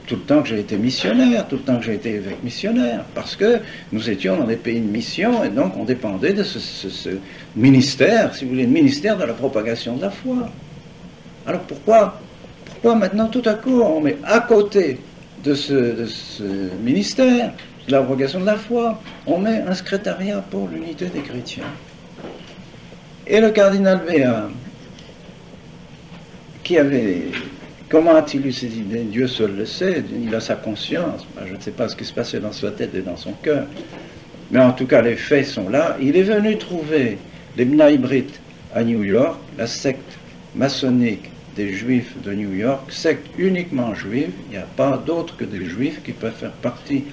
tout le temps que j'ai été missionnaire, tout le temps que j'ai été évêque missionnaire, parce que nous étions dans des pays de mission, et donc on dépendait de ce ministère, si vous voulez, le ministère de la propagation de la foi. Alors pourquoi maintenant tout à coup on met à côté de ce ministère, de la propagation de la foi, on met un secrétariat pour l'unité des chrétiens? Et le cardinal Béat, qui avait... Comment a-t-il eu ces idées? Dieu seul le sait, il a sa conscience. Je ne sais pas ce qui se passait dans sa tête et dans son cœur. Mais en tout cas, les faits sont là. Il est venu trouver les B'nai B'rith à New York, la secte maçonnique des Juifs de New York, secte uniquement juive. Il n'y a pas d'autres que des Juifs qui peuvent faire partie.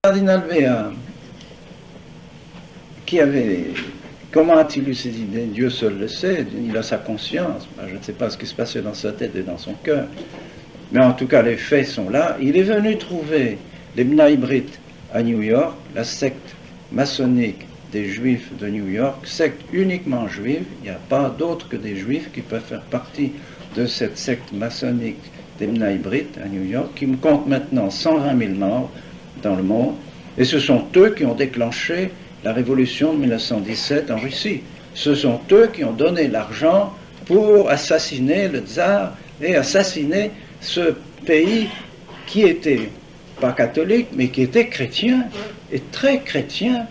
Cardinal Béat, qui avait... Comment a-t-il eu ces idées? Dieu seul le sait, il a sa conscience. Je ne sais pas ce qui se passait dans sa tête et dans son cœur. Mais en tout cas, les faits sont là. Il est venu trouver les B'nai B'rith à New York, la secte maçonnique des Juifs de New York, secte uniquement juive. Il n'y a pas d'autres que des Juifs qui peuvent faire partie de cette secte maçonnique des B'nai B'rith à New York, qui me compte maintenant 120 000 membres dans le monde, Et ce sont eux qui ont déclenché la révolution de 1917 en Russie. Ce sont eux qui ont donné l'argent pour assassiner le tsar et assassiner ce pays qui était pas catholique, mais qui était chrétien, et très chrétien,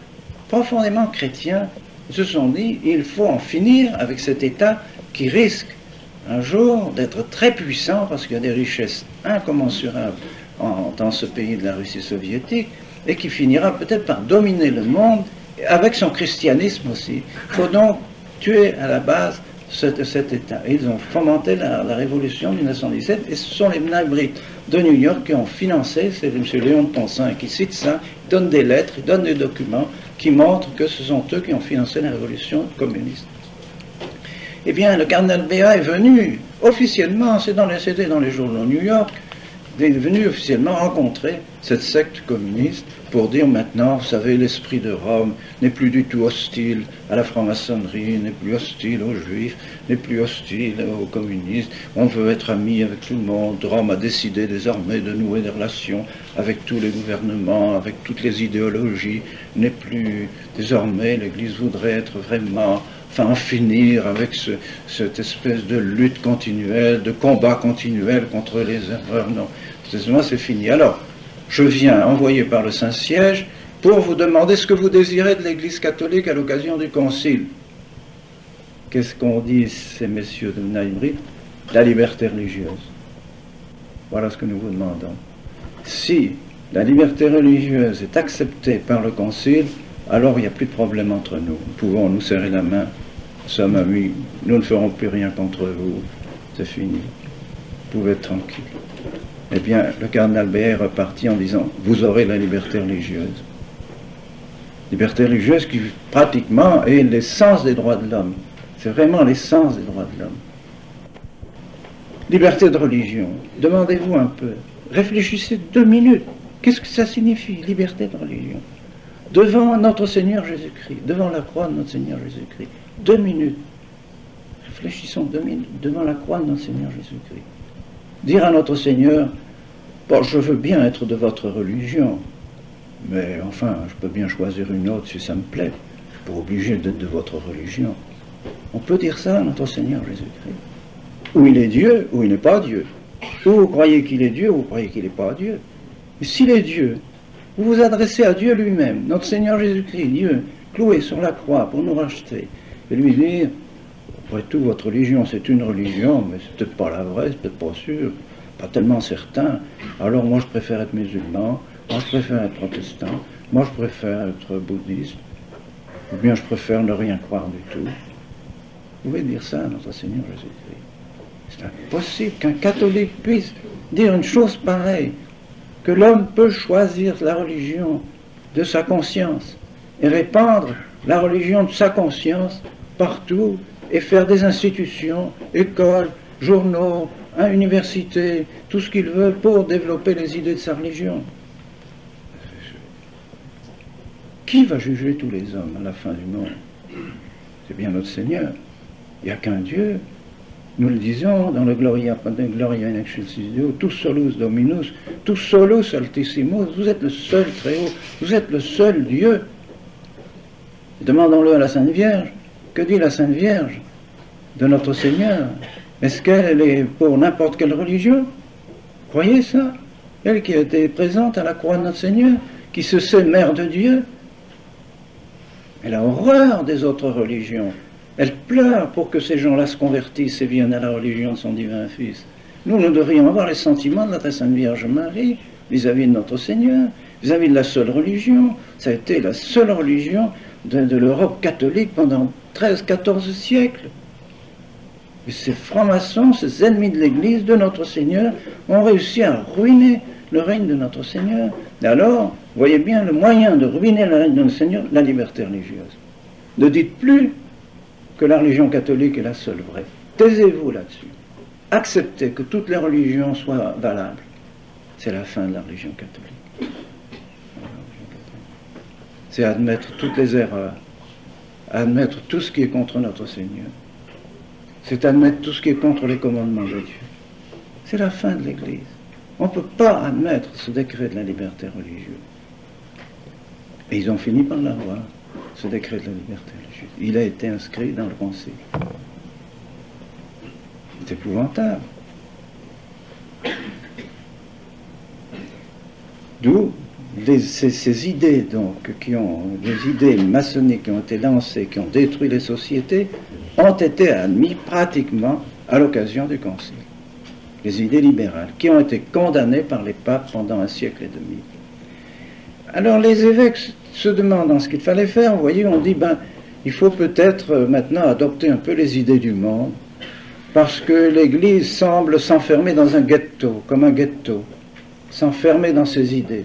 profondément chrétien. Ils se sont dit, il faut en finir avec cet État qui risque un jour d'être très puissant, parce qu'il y a des richesses incommensurables dans ce pays de la Russie soviétique, et qui finira peut-être par dominer le monde, avec son christianisme aussi. Il faut donc tuer à la base cet État. Et ils ont fomenté la révolution de 1917, et ce sont les Mnabrites de New York qui ont financé, c'est M. Léon de Ponsin qui cite ça, il donne des lettres, il donne des documents qui montrent que ce sont eux qui ont financé la révolution communiste. Eh bien, le cardinal Béat est venu officiellement, c'était dans les journaux New York, il est venu officiellement rencontrer cette secte communiste pour dire maintenant, vous savez, l'esprit de Rome n'est plus du tout hostile à la franc-maçonnerie, n'est plus hostile aux juifs, n'est plus hostile aux communistes, on veut être amis avec tout le monde. Rome a décidé désormais de nouer des relations avec tous les gouvernements, avec toutes les idéologies, n'est plus, désormais l'Église voudrait être vraiment, enfin en finir avec cette espèce de lutte continuelle, de combat continuel contre les erreurs. Non, c'est fini. Alors, je viens, envoyé par le Saint-Siège, pour vous demander ce que vous désirez de l'Église catholique à l'occasion du Concile. Qu'est-ce qu'ont dit ces messieurs de Mnaïmri? La liberté religieuse. Voilà ce que nous vous demandons. Si la liberté religieuse est acceptée par le Concile, alors il n'y a plus de problème entre nous. Nous pouvons nous serrer la main. Nous sommes amis, nous ne ferons plus rien contre vous. C'est fini. Vous pouvez être tranquille. Eh bien, le cardinal Béat est reparti en disant, vous aurez la liberté religieuse. Liberté religieuse qui, pratiquement, est l'essence des droits de l'homme. C'est vraiment l'essence des droits de l'homme. Liberté de religion. Demandez-vous un peu. Réfléchissez 2 minutes. Qu'est-ce que ça signifie, liberté de religion? Devant notre Seigneur Jésus-Christ, devant la croix de notre Seigneur Jésus-Christ. 2 minutes. Réfléchissons 2 minutes devant la croix de notre Seigneur Jésus-Christ. Dire à notre Seigneur, bon, je veux bien être de votre religion, mais enfin, je peux bien choisir une autre si ça me plaît, pas obligé d'être de votre religion. On peut dire ça à notre Seigneur Jésus-Christ. Ou il est Dieu, ou il n'est pas Dieu. Ou vous croyez qu'il est Dieu, ou vous croyez qu'il n'est pas Dieu. Mais s'il est Dieu, vous vous adressez à Dieu lui-même, notre Seigneur Jésus-Christ, Dieu, cloué sur la croix pour nous racheter, et lui dire, après tout, votre religion, c'est une religion, mais c'est peut-être pas la vraie, c'est peut-être pas sûr, pas tellement certain. Alors moi, je préfère être musulman, moi, je préfère être protestant, moi, je préfère être bouddhiste, ou bien je préfère ne rien croire du tout. Vous pouvez dire ça à notre Seigneur Jésus-Christ. C'est impossible qu'un catholique puisse dire une chose pareille, que l'homme peut choisir la religion de sa conscience et répandre la religion de sa conscience partout, et faire des institutions, écoles, journaux, universités, tout ce qu'ils veulent pour développer les idées de sa religion. Qui va juger tous les hommes à la fin du monde? C'est bien notre Seigneur. Il n'y a qu'un Dieu. Nous le disons dans le Gloria in excelsis Deo, tous solus Dominus, tous solus Altissimus, vous êtes le seul très haut, vous êtes le seul Dieu. Demandons-le à la Sainte Vierge. Que dit la Sainte Vierge de notre Seigneur? Est-ce qu'elle est pour n'importe quelle religion? Croyez ça? Elle qui a été présente à la croix de notre Seigneur, qui se sait mère de Dieu, elle a horreur des autres religions. Elle pleure pour que ces gens-là se convertissent et viennent à la religion de son divin Fils. Nous devrions avoir les sentiments de la très Sainte Vierge Marie vis-à-vis de notre Seigneur, vis-à-vis de la seule religion. Ça a été la seule religion de l'Europe catholique pendant 13-14 siècles. Et ces francs-maçons, ces ennemis de l'Église, de notre Seigneur, ont réussi à ruiner le règne de notre Seigneur. Et alors, voyez bien le moyen de ruiner le règne de notre Seigneur, la liberté religieuse. Ne dites plus que la religion catholique est la seule vraie. Taisez-vous là-dessus. Acceptez que toutes les religions soient valables. C'est la fin de la religion catholique. C'est admettre toutes les erreurs, admettre tout ce qui est contre notre Seigneur. C'est admettre tout ce qui est contre les commandements de Dieu. C'est la fin de l'Église. On ne peut pas admettre ce décret de la liberté religieuse. Et ils ont fini par l'avoir, ce décret de la liberté religieuse. Il a été inscrit dans le concile. C'est épouvantable. D'où ces idées, donc, les idées maçonniques qui ont été lancées, qui ont détruit les sociétés, ont été admises pratiquement à l'occasion du concile. Les idées libérales, qui ont été condamnées par les papes pendant un siècle et demi. Alors les évêques se demandant ce qu'il fallait faire, vous voyez, on dit, il faut peut-être maintenant adopter un peu les idées du monde, parce que l'Église semble s'enfermer dans un ghetto, comme un ghetto, s'enfermer dans ses idées.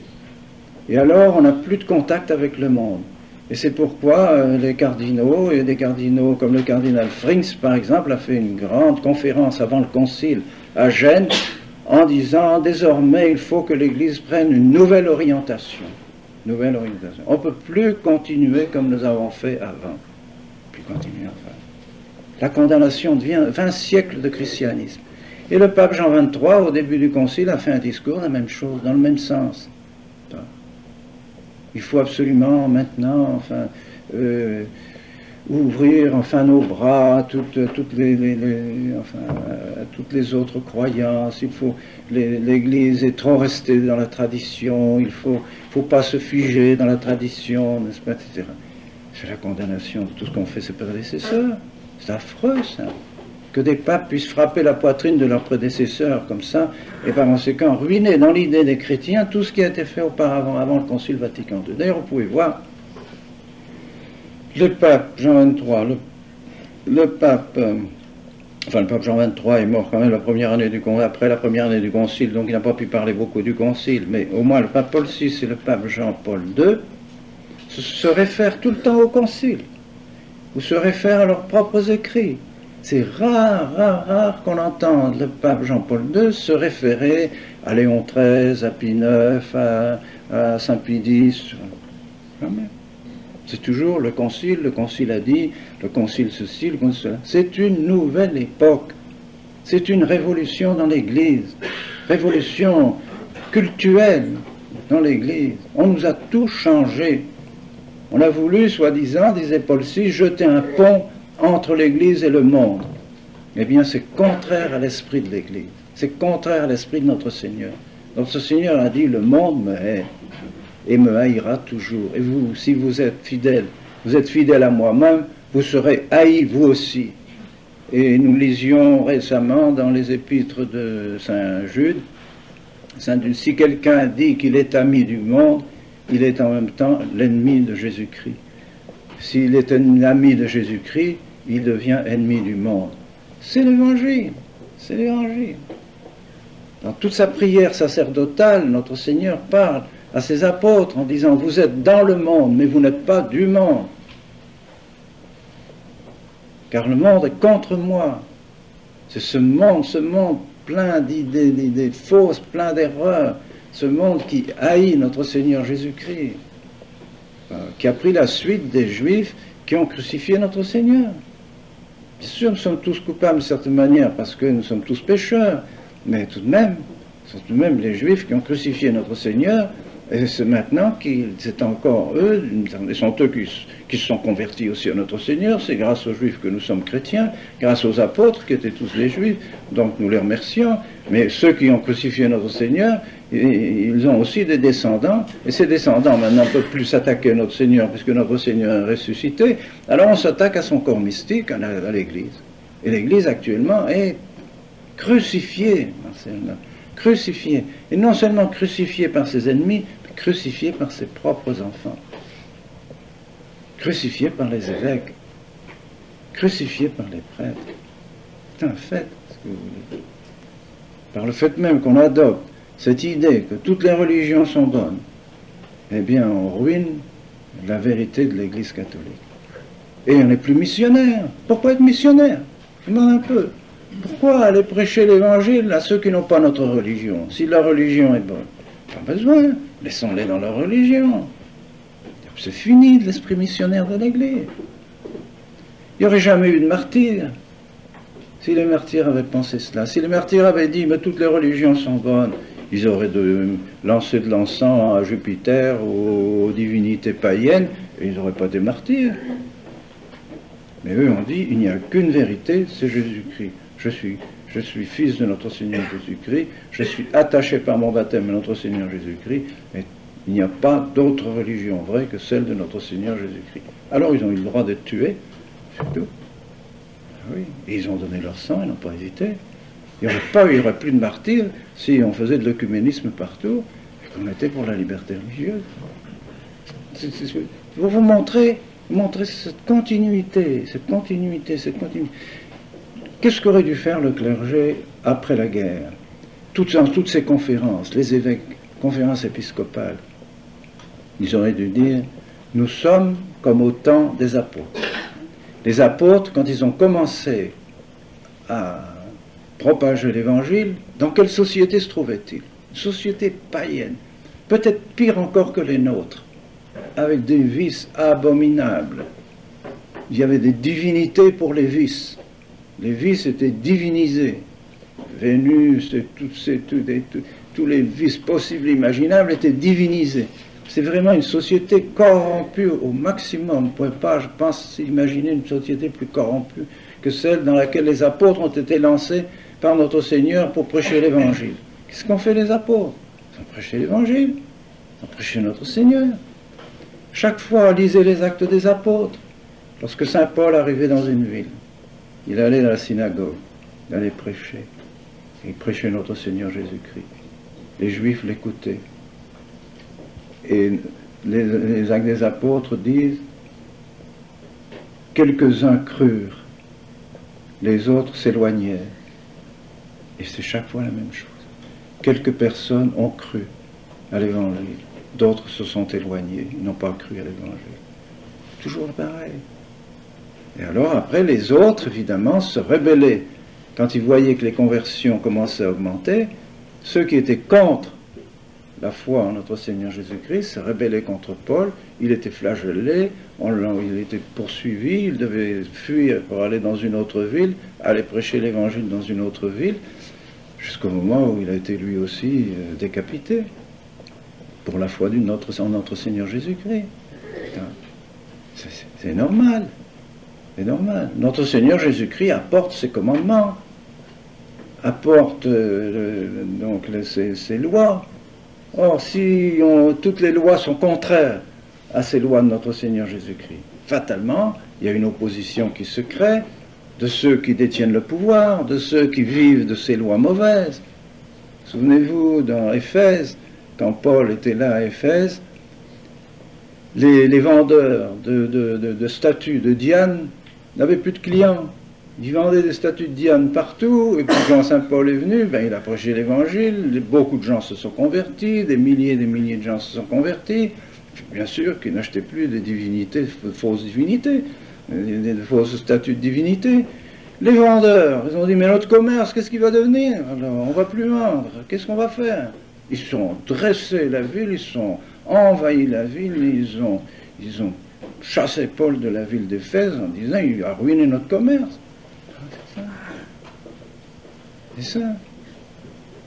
Et alors, on n'a plus de contact avec le monde. Et c'est pourquoi les cardinaux, et des cardinaux comme le cardinal Frings, par exemple, a fait une grande conférence avant le concile à Gênes, en disant, désormais, il faut que l'Église prenne une nouvelle orientation. Nouvelle orientation. On ne peut plus continuer comme nous avons fait avant. Plus continuer enfin. La condamnation devient 20 siècles de christianisme. Et le pape Jean XXIII, au début du concile, a fait un discours la même chose, dans le même sens. Il faut absolument maintenant, enfin, ouvrir enfin nos bras à toutes les autres croyances. Il faut, l'Église est trop restée dans la tradition. Il faut pas se figer dans la tradition, n'est-ce pas, etc. C'est la condamnation de tout ce qu'ont fait ses prédécesseurs. C'est affreux, ça. Que des papes puissent frapper la poitrine de leurs prédécesseurs comme ça, et par conséquent ruiner dans l'idée des chrétiens tout ce qui a été fait auparavant, avant le Concile Vatican II. D'ailleurs, vous pouvez voir, le pape Jean XXIII, le pape Jean XXIII est mort quand même après la première année du Concile, donc il n'a pas pu parler beaucoup du Concile, mais au moins le pape Paul VI et le pape Jean-Paul II se réfèrent tout le temps au Concile, ou se réfèrent à leurs propres écrits. C'est rare qu'on entende le pape Jean-Paul II se référer à Léon XIII, à Pie IX, à Saint Pie X. C'est toujours le concile a dit, le concile ceci, le concile cela. C'est une nouvelle époque. C'est une révolution dans l'Église. Révolution cultuelle dans l'Église. On nous a tout changé. On a voulu, soi-disant, disait Paul VI, jeter un pont entre l'Église et le monde. Eh bien, c'est contraire à l'esprit de l'Église. C'est contraire à l'esprit de notre Seigneur. Notre Seigneur a dit, le monde me hait et me haïra toujours. Et vous, si vous êtes fidèle à moi-même, vous serez haïs vous aussi. Et nous lisions récemment dans les épîtres de Saint Jude, si quelqu'un dit qu'il est ami du monde, il est en même temps l'ennemi de Jésus-Christ. S'il est un ami de Jésus-Christ, il devient ennemi du monde. C'est l'Évangile, c'est l'Évangile. Dans toute sa prière sacerdotale, notre Seigneur parle à ses apôtres en disant, vous êtes dans le monde, mais vous n'êtes pas du monde. Car le monde est contre moi. C'est ce monde plein d'idées fausses, plein d'erreurs, ce monde qui haït notre Seigneur Jésus-Christ, qui a pris la suite des Juifs qui ont crucifié notre Seigneur. Bien sûr, nous sommes tous coupables d'une certaine manière, parce que nous sommes tous pécheurs, mais tout de même, ce sont tout de même les Juifs qui ont crucifié notre Seigneur, et c'est maintenant c'est encore eux, ce sont eux qui se sont convertis aussi à notre Seigneur, c'est grâce aux Juifs que nous sommes chrétiens, grâce aux apôtres qui étaient tous des Juifs, donc nous les remercions, mais ceux qui ont crucifié notre Seigneur, ils ont aussi des descendants, et ces descendants maintenant ne peuvent plus s'attaquer à notre Seigneur, puisque notre Seigneur est ressuscité, alors on s'attaque à son corps mystique, à l'Église. Et l'Église actuellement est crucifiée, Marcel, crucifiée, et non seulement crucifiée par ses ennemis, mais crucifiée par ses propres enfants, crucifiée par les évêques, crucifiée par les prêtres. C'est un fait, ce que vous voulez. Par le fait même qu'on adopte cette idée que toutes les religions sont bonnes, eh bien on ruine la vérité de l'Église catholique. Et on n'est plus missionnaire. Pourquoi être missionnaire? Je me demande un peu. Pourquoi aller prêcher l'Évangile à ceux qui n'ont pas notre religion? Si la religion est bonne, pas besoin, laissons-les dans leur religion. C'est fini de l'esprit missionnaire de l'Église. Il n'y aurait jamais eu de martyrs si les martyrs avaient pensé cela. Si les martyrs avaient dit, mais toutes les religions sont bonnes, ils auraient lancé de l'encens à Jupiter, aux divinités païennes, et ils n'auraient pas été martyrs. Mais eux ont dit, il n'y a qu'une vérité, c'est Jésus-Christ. Je suis fils de notre Seigneur Jésus-Christ, je suis attaché par mon baptême à notre Seigneur Jésus-Christ, mais il n'y a pas d'autre religion vraie que celle de notre Seigneur Jésus-Christ. Alors ils ont eu le droit d'être tués, c'est tout. Oui. Et ils ont donné leur sang, ils n'ont pas hésité. Il n'y aurait plus de martyrs si on faisait de l'œcuménisme partout et qu'on était pour la liberté religieuse. Pour vous montrer cette continuité. Qu'est-ce qu'aurait dû faire le clergé après la guerre? Toutes ces conférences, les évêques, conférences épiscopales, ils auraient dû dire, nous sommes comme au temps des apôtres. Les apôtres, quand ils ont commencé à propager l'évangile, dans quelle société se trouvaient-ils? Une société païenne, peut-être pire encore que les nôtres, avec des vices abominables. Il y avait des divinités pour les vices. Les vices étaient divinisés. Vénus, tous les vices possibles et imaginables étaient divinisés. C'est vraiment une société corrompue au maximum. On ne pouvait pas, je pense, imaginer une société plus corrompue que celle dans laquelle les apôtres ont été lancés par notre Seigneur pour prêcher l'Évangile. Qu'est-ce qu'ont fait les apôtres? Ils ont prêché l'Évangile, ils ont prêché notre Seigneur. Chaque fois, lisez les actes des apôtres. Lorsque saint Paul arrivait dans une ville, il allait dans la synagogue, il allait prêcher. Il prêchait notre Seigneur Jésus-Christ. Les Juifs l'écoutaient. Et les actes des apôtres disent, quelques-uns crurent, les autres s'éloignèrent. Et c'est chaque fois la même chose. Quelques personnes ont cru à l'Évangile, d'autres se sont éloignés, ils n'ont pas cru à l'Évangile. Toujours pareil. Et alors après, les autres, évidemment, se rebellaient. Quand ils voyaient que les conversions commençaient à augmenter, ceux qui étaient contre la foi en notre Seigneur Jésus-Christ se rebellaient contre Paul, il était flagellé, il était poursuivi, il devait fuir pour aller dans une autre ville, aller prêcher l'Évangile dans une autre ville, jusqu'au moment où il a été lui aussi décapité, pour la foi en notre Seigneur Jésus-Christ. C'est normal. C'est normal. Notre Seigneur Jésus-Christ apporte ses commandements, apporte donc ses lois. Or, si toutes les lois sont contraires à ces lois de notre Seigneur Jésus-Christ, fatalement, il y a une opposition qui se crée de ceux qui détiennent le pouvoir, de ceux qui vivent de ces lois mauvaises. Souvenez-vous, dans Éphèse, quand Paul était là à Éphèse, les vendeurs de statues de Diane n'avaient plus de clients. Ils vendaient des statues de Diane partout, et puis quand saint Paul est venu, il a prêché l'évangile, beaucoup de gens se sont convertis, des milliers et des milliers de gens se sont convertis. Bien sûr qu'ils n'achetaient plus des divinités, de fausses divinités, des fausses statues de divinités. Les vendeurs, ils ont dit, mais notre commerce, qu'est-ce qu'il va devenir? Alors, on ne va plus vendre, qu'est-ce qu'on va faire? Ils sont dressés la ville, ils sont envahi la ville, ils ont chassé Paul de la ville d'Éphèse en disant, il a ruiné notre commerce. C'est ça.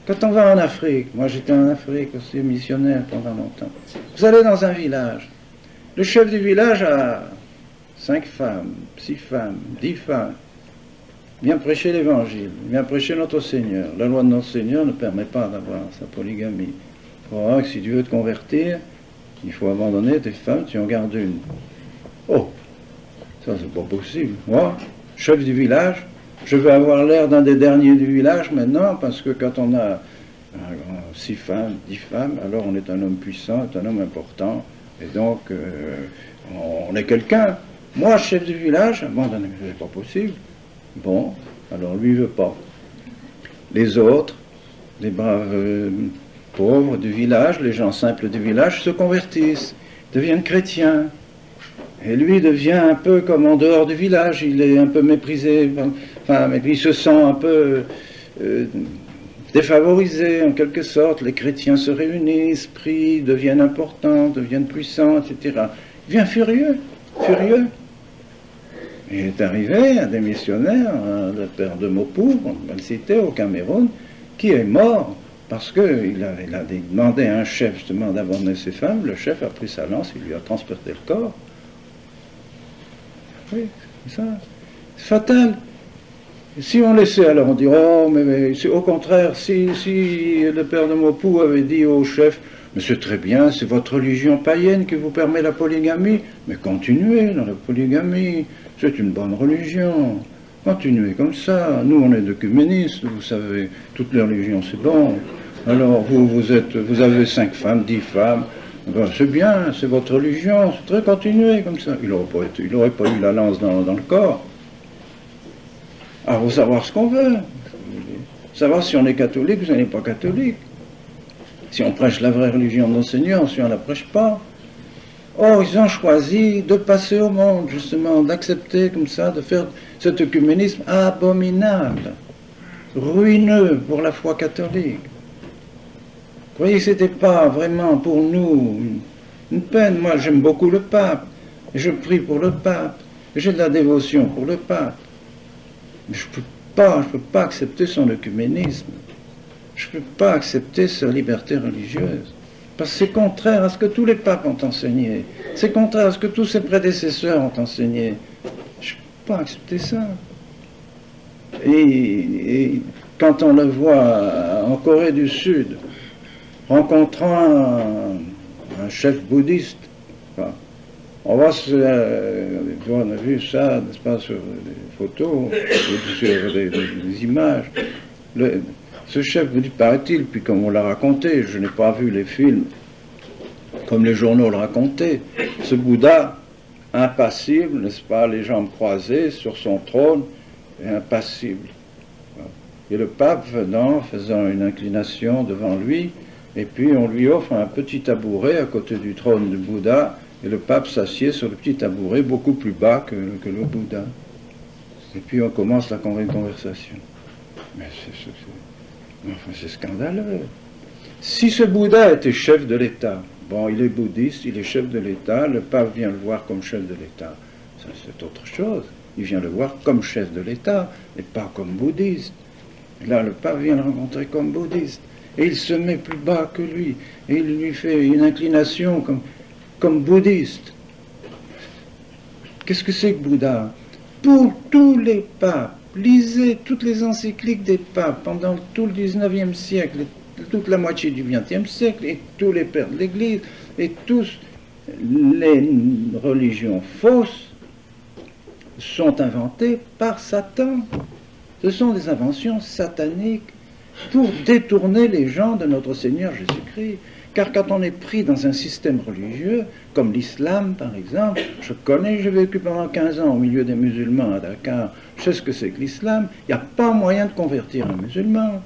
Quand on va en Afrique, moi j'étais en Afrique aussi missionnaire pendant longtemps, vous allez dans un village, le chef du village a 5 femmes, 6 femmes, 10 femmes, vient prêcher l'évangile, vient prêcher notre Seigneur. La loi de notre Seigneur ne permet pas d'avoir sa polygamie. Il faut voir que si tu veux te convertir, il faut abandonner tes femmes, tu en gardes une. Oh, ça c'est pas possible. Moi, chef du village, je vais avoir l'air d'un des derniers du village maintenant, parce que quand on a 6 femmes, 10 femmes, alors on est un homme puissant, un homme important, et donc on est quelqu'un. Moi, chef du village, abandonner, c'est pas possible. Bon, alors lui, il veut pas. Les autres, les braves pauvres du village, les gens simples du village, se convertissent, deviennent chrétiens. Et lui devient un peu comme en dehors du village, il est un peu méprisé, enfin, il se sent un peu défavorisé en quelque sorte. Les chrétiens se réunissent, prient, deviennent importants, deviennent puissants, etc. Il devient furieux, furieux. Il est arrivé un des missionnaires, le père de Mopou, on va le citer, au Cameroun, qui est mort parce qu'il a demandé à un chef justement d'abandonner ses femmes, le chef a pris sa lance, il lui a transporté le corps. Oui, c'est ça. C'est fatal. Si on laissait alors, on dit, oh, mais au contraire, si le père de Maupoux avait dit au chef, mais c'est très bien, c'est votre religion païenne qui vous permet la polygamie, mais continuez dans la polygamie, c'est une bonne religion, continuez comme ça, nous on est d'œcuménistes, vous savez, toutes les religions c'est bon, alors vous avez 5 femmes, 10 femmes, ben, c'est bien, c'est votre religion, c'est très continuez comme ça, il n'aurait pas eu la lance dans le corps. Alors, il faut savoir ce qu'on veut. Savoir si on est catholique ou si on n'est pas catholique. Si on prêche la vraie religion de nos seigneurs, si on ne la prêche pas. Oh, ils ont choisi de passer au monde, justement, d'accepter comme ça, de faire cet œcuménisme abominable, ruineux pour la foi catholique. Vous voyez, ce n'était pas vraiment pour nous une peine. Moi, j'aime beaucoup le pape. Et je prie pour le pape. J'ai de la dévotion pour le pape. Mais je ne peux pas accepter son œcuménisme. Je ne peux pas accepter sa liberté religieuse. Parce que c'est contraire à ce que tous les papes ont enseigné. C'est contraire à ce que tous ses prédécesseurs ont enseigné. Je ne peux pas accepter ça. Et quand on le voit en Corée du Sud, rencontrant un chef bouddhiste, on a vu ça, n'est-ce pas, sur des photos, sur des images. Ce chef, vous dites, paraît-il, puis comme on l'a raconté, je n'ai pas vu les films, comme les journaux le racontaient, ce Bouddha, impassible, n'est-ce pas, les jambes croisées sur son trône, et impassible. Et le pape venant, faisant une inclination devant lui, et puis on lui offre un petit tabouret à côté du trône du Bouddha, et le pape s'assied sur le petit tabouret beaucoup plus bas que le Bouddha. Et puis on commence la conversation. Mais c'est scandaleux. Si ce Bouddha était chef de l'État, bon, il est bouddhiste, il est chef de l'État, le pape vient le voir comme chef de l'État. Ça, c'est autre chose. Il vient le voir comme chef de l'État, et pas comme bouddhiste. Et là, le pape vient le rencontrer comme bouddhiste. Et il se met plus bas que lui. Et il lui fait une inclination comme bouddhiste. Qu'est-ce que c'est que Bouddha? Pour tous les papes, lisez toutes les encycliques des papes pendant tout le 19e siècle, toute la moitié du 20e siècle, et tous les pères de l'Église, et tous les religions fausses sont inventées par Satan. Ce sont des inventions sataniques pour détourner les gens de notre Seigneur Jésus-Christ. Car quand on est pris dans un système religieux, comme l'islam par exemple, je connais, j'ai vécu pendant 15 ans au milieu des musulmans à Dakar, je sais ce que c'est que l'islam, il n'y a pas moyen de convertir un musulman,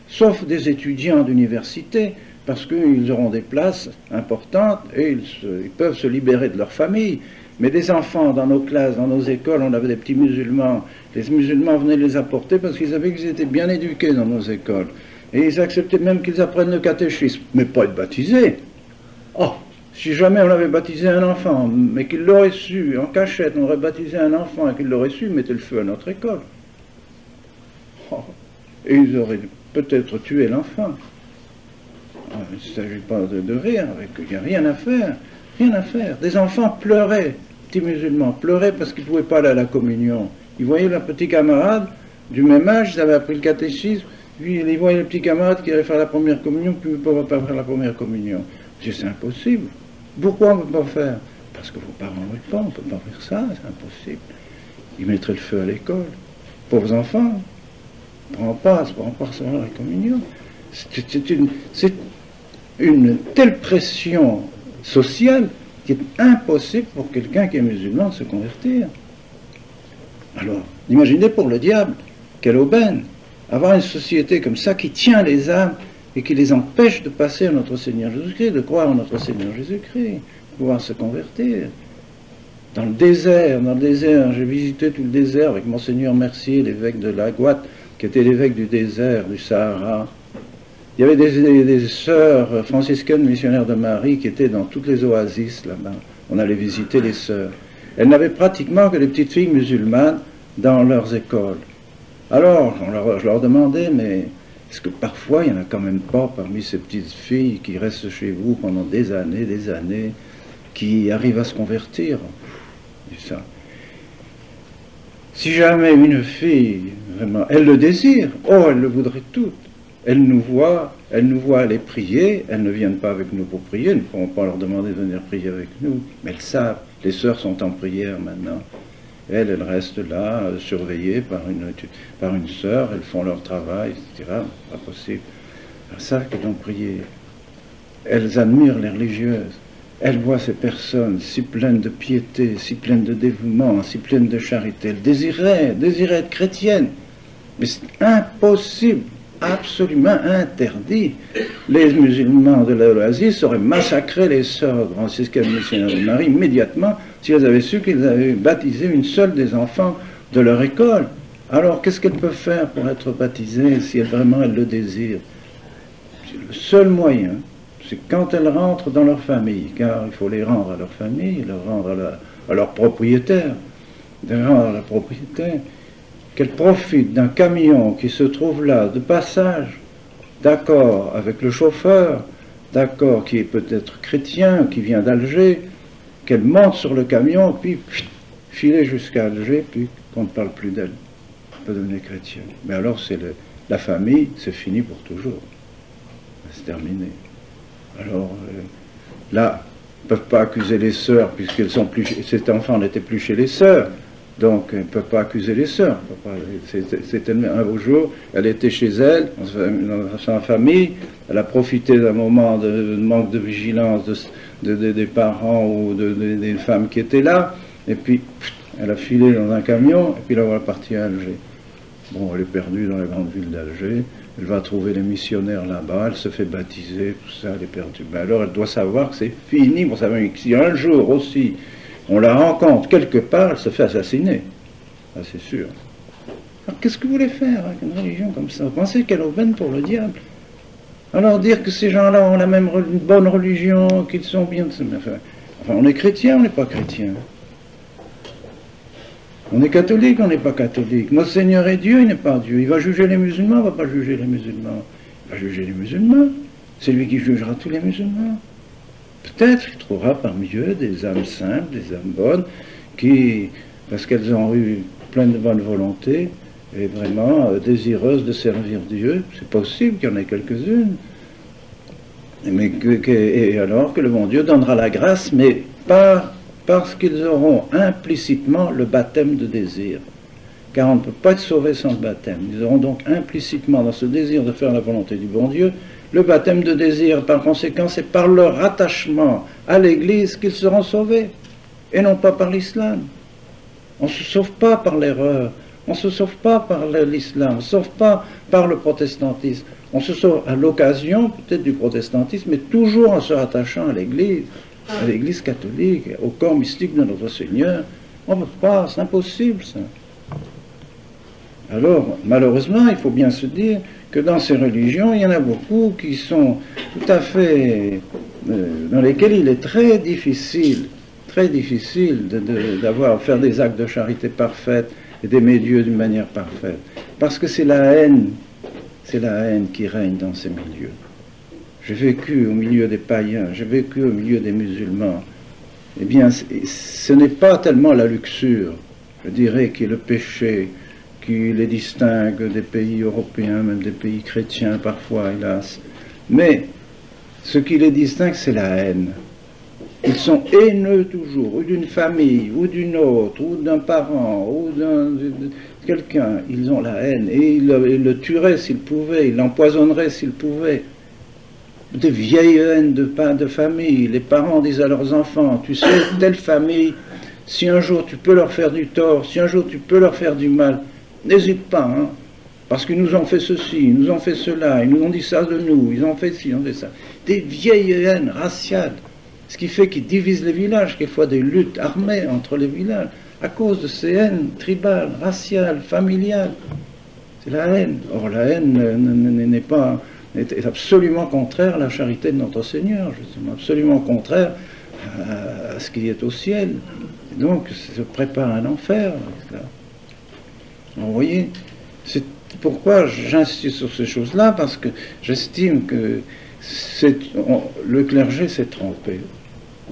sauf des étudiants d'université, parce qu'ils auront des places importantes et ils peuvent se libérer de leur famille. Mais des enfants dans nos classes, dans nos écoles, on avait des petits musulmans, les musulmans venaient les apporter parce qu'ils savaient qu'ils étaient bien éduqués dans nos écoles. Et ils acceptaient même qu'ils apprennent le catéchisme, mais pas être baptisés. Oh, si jamais on avait baptisé un enfant, mais qu'il l'aurait su, en cachette, on aurait baptisé un enfant et qu'il l'aurait su, mettez le feu à notre école. Oh, et ils auraient peut-être tué l'enfant. Oh, il ne s'agit pas de rire, il n'y a rien à faire, rien à faire. Des enfants pleuraient, petits musulmans, pleuraient parce qu'ils ne pouvaient pas aller à la communion. Ils voyaient leurs petits camarades du même âge, ils avaient appris le catéchisme, puis ils voyaient les petits camarades qui allaient faire la première communion, puis ils ne pouvaient pas faire la première communion. C'est impossible. Pourquoi on ne peut pas faire? Parce que vos parents ne veulent pas, on ne peut pas faire ça, c'est impossible. Ils mettraient le feu à l'école. Pauvres enfants, ne pourront pas recevoir la communion. C'est une telle pression sociale qui est impossible pour quelqu'un qui est musulman de se convertir. Alors, imaginez pour le diable, quelle aubaine, avoir une société comme ça qui tient les âmes et qui les empêche de passer à notre Seigneur Jésus-Christ, de croire en notre Seigneur Jésus-Christ, de pouvoir se convertir. Dans le désert, j'ai visité tout le désert avec Monseigneur Mercier, l'évêque de la Guatte, qui était l'évêque du désert, du Sahara. Il y avait des sœurs franciscaines missionnaires de Marie qui étaient dans toutes les oasis là-bas. On allait visiter les sœurs. Elles n'avaient pratiquement que des petites filles musulmanes dans leurs écoles. Alors, je leur demandais, mais Est-ce que parfois, il n'y en a quand même pas parmi ces petites filles qui restent chez vous pendant des années, qui arrivent à se convertir? C'est ça. Si jamais une fille, vraiment, elle le désire, oh, elle le voudrait toute. Elle nous voit aller prier, elles ne viennent pas avec nous pour prier, nous ne pourrons pas leur demander de venir prier avec nous, mais elles savent, les sœurs sont en prière maintenant. Elles restent là, surveillées par une sœur, elles font leur travail, etc. Pas possible. Elles savent qu'elles ont prié. Elles admirent les religieuses. Elles voient ces personnes si pleines de piété, si pleines de dévouement, si pleines de charité. Elles désiraient être chrétiennes. Mais c'est impossible, absolument interdit. Les musulmans de l'Asie auraient massacré les sœurs franciscaines missionnaires de Marie immédiatement si elles avaient su qu'ils avaient baptisé une seule des enfants de leur école. Alors qu'est-ce qu'elles peuvent faire pour être baptisées si vraiment elles le désirent? Le seul moyen, c'est quand elles rentrent dans leur famille, car il faut les rendre à leur famille, les rendre à leur propriétaire, qu'elles profitent d'un camion qui se trouve là, de passage, d'accord avec le chauffeur, d'accord qui est peut-être chrétien, qui vient d'Alger, qu'elles montent sur le camion, puis filer jusqu'à Alger, puis qu'on ne parle plus d'elles. On peut devenir chrétien. Mais alors c'est la famille, c'est fini pour toujours. C'est terminé. Alors là, ils ne peuvent pas accuser les sœurs, puisqu'elles sont plus, cet enfant n'était plus chez les sœurs. Donc, ils ne peuvent pas accuser les sœurs. C'était un beau jour, elle était chez elle, dans sa famille, elle a profité d'un moment de manque de vigilance des parents ou des femmes qui étaient là, et puis elle a filé dans un camion, et puis là, elle est partie à Alger. Bon, elle est perdue dans la grande ville d'Alger, elle va trouver les missionnaires là-bas, elle se fait baptiser, tout ça, elle est perdue. Mais alors, elle doit savoir que c'est fini, bon, ça veut dire que si un jour aussi, on la rencontre quelque part, elle se fait assassiner. Ça, c'est sûr. Alors, qu'est-ce que vous voulez faire avec une religion comme ça? Vous pensez qu'elle aubaine pour le diable? Alors, dire que ces gens-là ont la même une bonne religion, qu'ils sont bien... Enfin, on est chrétien, on n'est pas chrétien. On est catholique, on n'est pas catholique. Notre Seigneur est Dieu, il n'est pas Dieu. Il va juger les musulmans, il ne va pas juger les musulmans. Il va juger les musulmans. C'est lui qui jugera tous les musulmans. Peut-être qu'il trouvera parmi eux des âmes simples, des âmes bonnes, qui, parce qu'elles ont eu plein de bonne volonté, et vraiment désireuses de servir Dieu. C'est possible qu'il y en ait quelques-unes. Et alors que le bon Dieu donnera la grâce, mais pas parce qu'ils auront implicitement le baptême de désir. Car on ne peut pas être sauvé sans le baptême. Ils auront donc implicitement, dans ce désir de faire la volonté du bon Dieu, le baptême de désir. Par conséquent, c'est par leur attachement à l'Église qu'ils seront sauvés, et non pas par l'islam. On ne se sauve pas par l'erreur, on ne se sauve pas par l'islam, on ne se sauve pas par le protestantisme. On se sauve à l'occasion, peut-être du protestantisme, mais toujours en se rattachant à l'Église catholique, au corps mystique de notre Seigneur. On ne peut pas, c'est impossible ça. Alors, malheureusement, il faut bien se dire que dans ces religions, il y en a beaucoup qui sont tout à fait... dans lesquelles il est très difficile faire des actes de charité parfaite et d'aimer Dieu d'une manière parfaite. Parce que c'est la haine qui règne dans ces milieux. J'ai vécu au milieu des païens, j'ai vécu au milieu des musulmans. Eh bien, ce n'est pas tellement la luxure, je dirais, qui est le péché, qui les distingue des pays européens, même des pays chrétiens parfois, hélas. Mais ce qui les distingue, c'est la haine. Ils sont haineux toujours, ou d'une famille, ou d'une autre, ou d'un parent, ou de quelqu'un. Ils ont la haine, et ils le tueraient s'ils pouvaient, ils l'empoisonneraient s'ils pouvaient. Des vieilles haines de famille. Les parents disent à leurs enfants, tu sais, telle famille, si un jour tu peux leur faire du tort, si un jour tu peux leur faire du mal, n'hésite pas, hein, parce qu'ils nous ont fait ceci, ils nous ont fait cela, ils nous ont dit ça de nous, ils ont fait ci, ils ont fait ça. Des vieilles haines raciales, ce qui fait qu'ils divisent les villages, quelquefois des luttes armées entre les villages, à cause de ces haines tribales, raciales, familiales. C'est la haine. Or la haine est absolument contraire à la charité de notre Seigneur, justement, absolument contraire à ce qui est au ciel. Et donc, se prépare un enfer. Alors, vous voyez, Pourquoi j'insiste sur ces choses-là? Parce que j'estime que le clergé s'est trompé.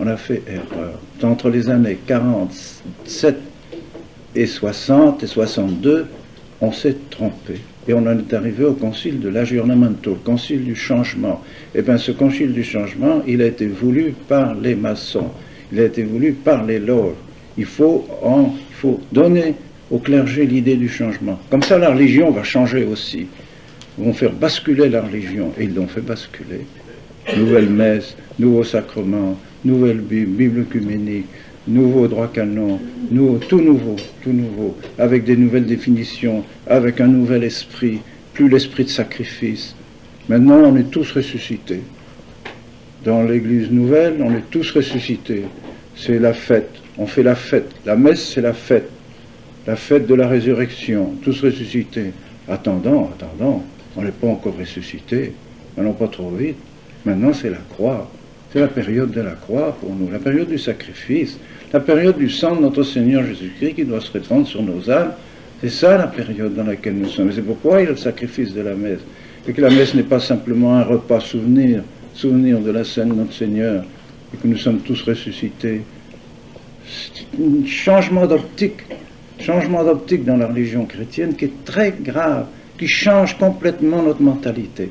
On a fait erreur. Entre les années 47 et 60 et 62, on s'est trompé. Et on en est arrivé au concile de l'aggiornamento, le concile du changement. Et bien ce concile du changement, il a été voulu par les maçons, il a été voulu par les loges. Il faut donner au clergé l'idée du changement. Comme ça, la religion va changer aussi. Ils vont faire basculer la religion, et ils l'ont fait basculer. Nouvelle messe, nouveau sacrement, nouvelle Bible, Bible œcuménique, nouveau droit canon, tout nouveau, avec des nouvelles définitions, avec un nouvel esprit, plus l'esprit de sacrifice. Maintenant, on est tous ressuscités. Dans l'Église nouvelle, on est tous ressuscités. C'est la fête, on fait la fête. La messe, c'est la fête de la résurrection, tous ressuscités. Attendons, on n'est pas encore ressuscités, allons pas trop vite. Maintenant, c'est la croix. C'est la période de la croix pour nous, la période du sacrifice, la période du sang de notre Seigneur Jésus-Christ qui doit se répandre sur nos âmes. C'est ça la période dans laquelle nous sommes. C'est pourquoi il y a le sacrifice de la messe. Et que la messe n'est pas simplement un repas souvenir de la scène de notre Seigneur, et que nous sommes tous ressuscités. C'est un changement d'optique dans la religion chrétienne qui est très grave, qui change complètement notre mentalité.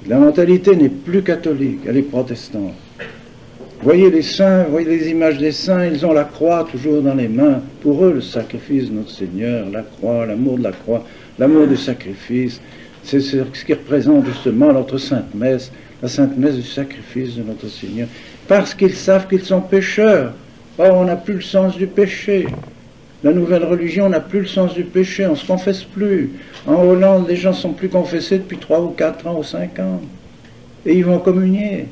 La mentalité n'est plus catholique, elle est protestante. Voyez les saints, voyez les images des saints, ils ont la croix toujours dans les mains. Pour eux, le sacrifice de notre Seigneur, la croix, l'amour de la croix, l'amour du sacrifice, c'est ce qui représente justement notre Sainte Messe, la Sainte Messe du sacrifice de notre Seigneur. Parce qu'ils savent qu'ils sont pécheurs. Or, on n'a plus le sens du péché. La nouvelle religion n'a plus le sens du péché, on ne se confesse plus. En Hollande, les gens ne sont plus confessés depuis 3 ou 4 ans ou 5 ans. Et ils vont communier.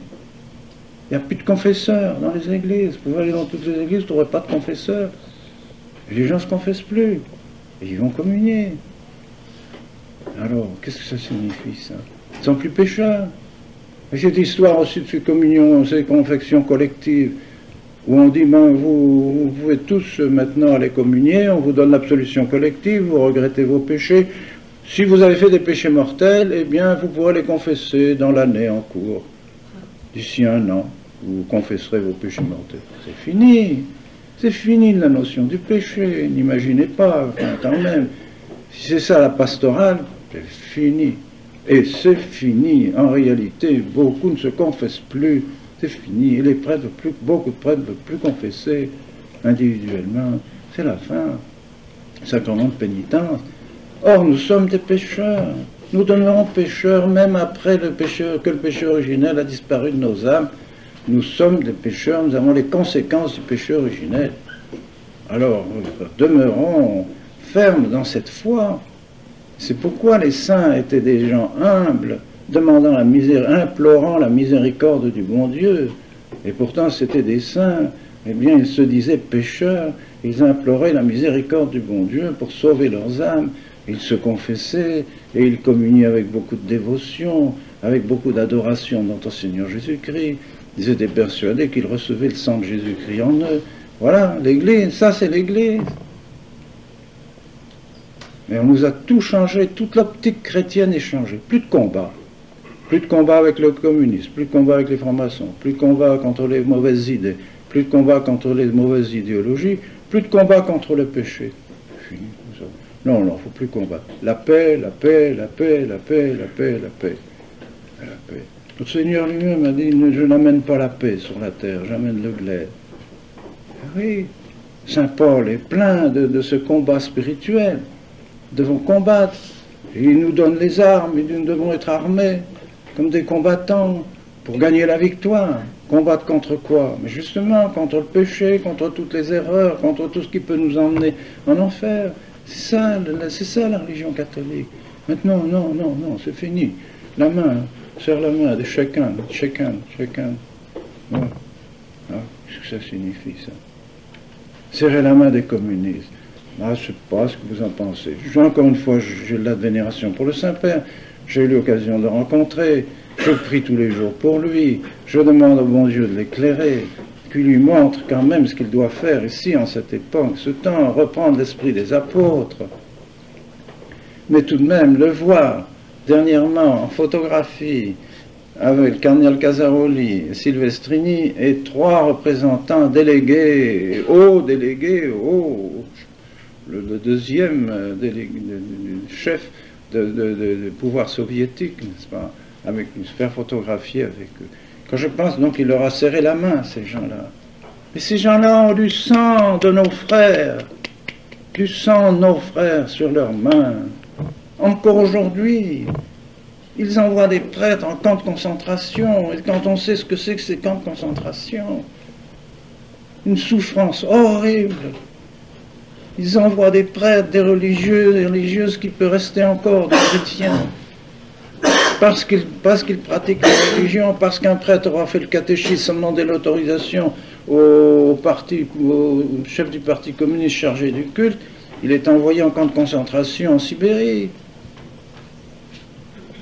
Il n'y a plus de confesseurs dans les églises. Vous pouvez aller dans toutes les églises, vous ne trouverez pas de confesseurs. Et les gens ne se confessent plus. Et ils vont communier. Alors, qu'est-ce que ça signifie, ça? Ils ne sont plus pécheurs. Et cette histoire aussi de ces communions, ces confections collectives, où on dit, ben, vous pouvez tous maintenant aller communier, on vous donne l'absolution collective, vous regrettez vos péchés. Si vous avez fait des péchés mortels, eh bien, vous pourrez les confesser dans l'année en cours. D'ici 1 an, vous confesserez vos péchés mortels. C'est fini la notion du péché, n'imaginez pas, enfin, quand même. Si c'est ça la pastorale, c'est fini. Et c'est fini, en réalité, beaucoup ne se confessent plus. C'est fini. Et les prêtres, beaucoup de prêtres ne veulent plus confesser individuellement. C'est la fin. Sacrement de pénitence. Or, nous sommes des pécheurs. Nous demeurons pécheurs même après que le péché originel a disparu de nos âmes. Nous sommes des pécheurs, nous avons les conséquences du péché originel. Alors, demeurons fermes dans cette foi. C'est pourquoi les saints étaient des gens humbles, demandant implorant la miséricorde du bon Dieu. Et pourtant, c'était des saints. Eh bien, ils se disaient pécheurs. Ils imploraient la miséricorde du bon Dieu pour sauver leurs âmes. Ils se confessaient et ils communiaient avec beaucoup de dévotion, avec beaucoup d'adoration dans notre Seigneur Jésus-Christ. Ils étaient persuadés qu'ils recevaient le sang de Jésus-Christ en eux. Voilà, l'Église, ça c'est l'Église. Mais on nous a tout changé, toute l'optique chrétienne est changée. Plus de combat. Plus de combat avec le communisme, plus de combat avec les francs-maçons, plus de combat contre les mauvaises idées, plus de combat contre les mauvaises idéologies, plus de combat contre le péché. Fini tout ça. Non, il ne faut plus combattre. La paix, la paix, la paix, la paix, la paix, la paix. La paix. Notre Seigneur lui-même a dit, je n'amène pas la paix sur la terre, j'amène le glaive. Oui, Saint Paul est plein de ce combat spirituel. Nous devons combattre. Et il nous donne les armes, et nous devons être armés comme des combattants pour gagner la victoire. Combattre contre quoi? Mais justement, contre le péché, contre toutes les erreurs, contre tout ce qui peut nous emmener en enfer. C'est ça la religion catholique. Maintenant, non, c'est fini. La main, serre la main de chacun. Voilà. Ah, qu'est-ce que ça signifie, ça? Serrer la main des communistes. Ah, je ne sais pas ce que vous en pensez. Encore une fois, j'ai de la vénération pour le Saint-Père. J'ai eu l'occasion de le rencontrer. Je prie tous les jours pour lui. Je demande au bon Dieu de l'éclairer, qu'il lui montre quand même ce qu'il doit faire ici, en cette époque, ce temps, reprendre l'esprit des apôtres. Mais tout de même, le voir dernièrement en photographie avec Cardinal Casaroli, Silvestrini et 3 représentants délégués, le deuxième chef de pouvoir soviétique, n'est-ce pas, avec une faire photographier avec eux. Quand je pense donc qu'il leur a serré la main, ces gens-là. Mais ces gens-là ont du sang de nos frères, du sang de nos frères sur leurs mains. Encore aujourd'hui, ils envoient des prêtres en camp de concentration, et quand on sait ce que c'est que ces camps de concentration, une souffrance horrible. Ils envoient des prêtres, des religieux, des religieuses qui peuvent rester encore des chrétiens, parce qu'ils pratiquent la religion, parce qu'un prêtre aura fait le catéchisme, demandé l'autorisation au chef du parti communiste chargé du culte, il est envoyé en camp de concentration en Sibérie.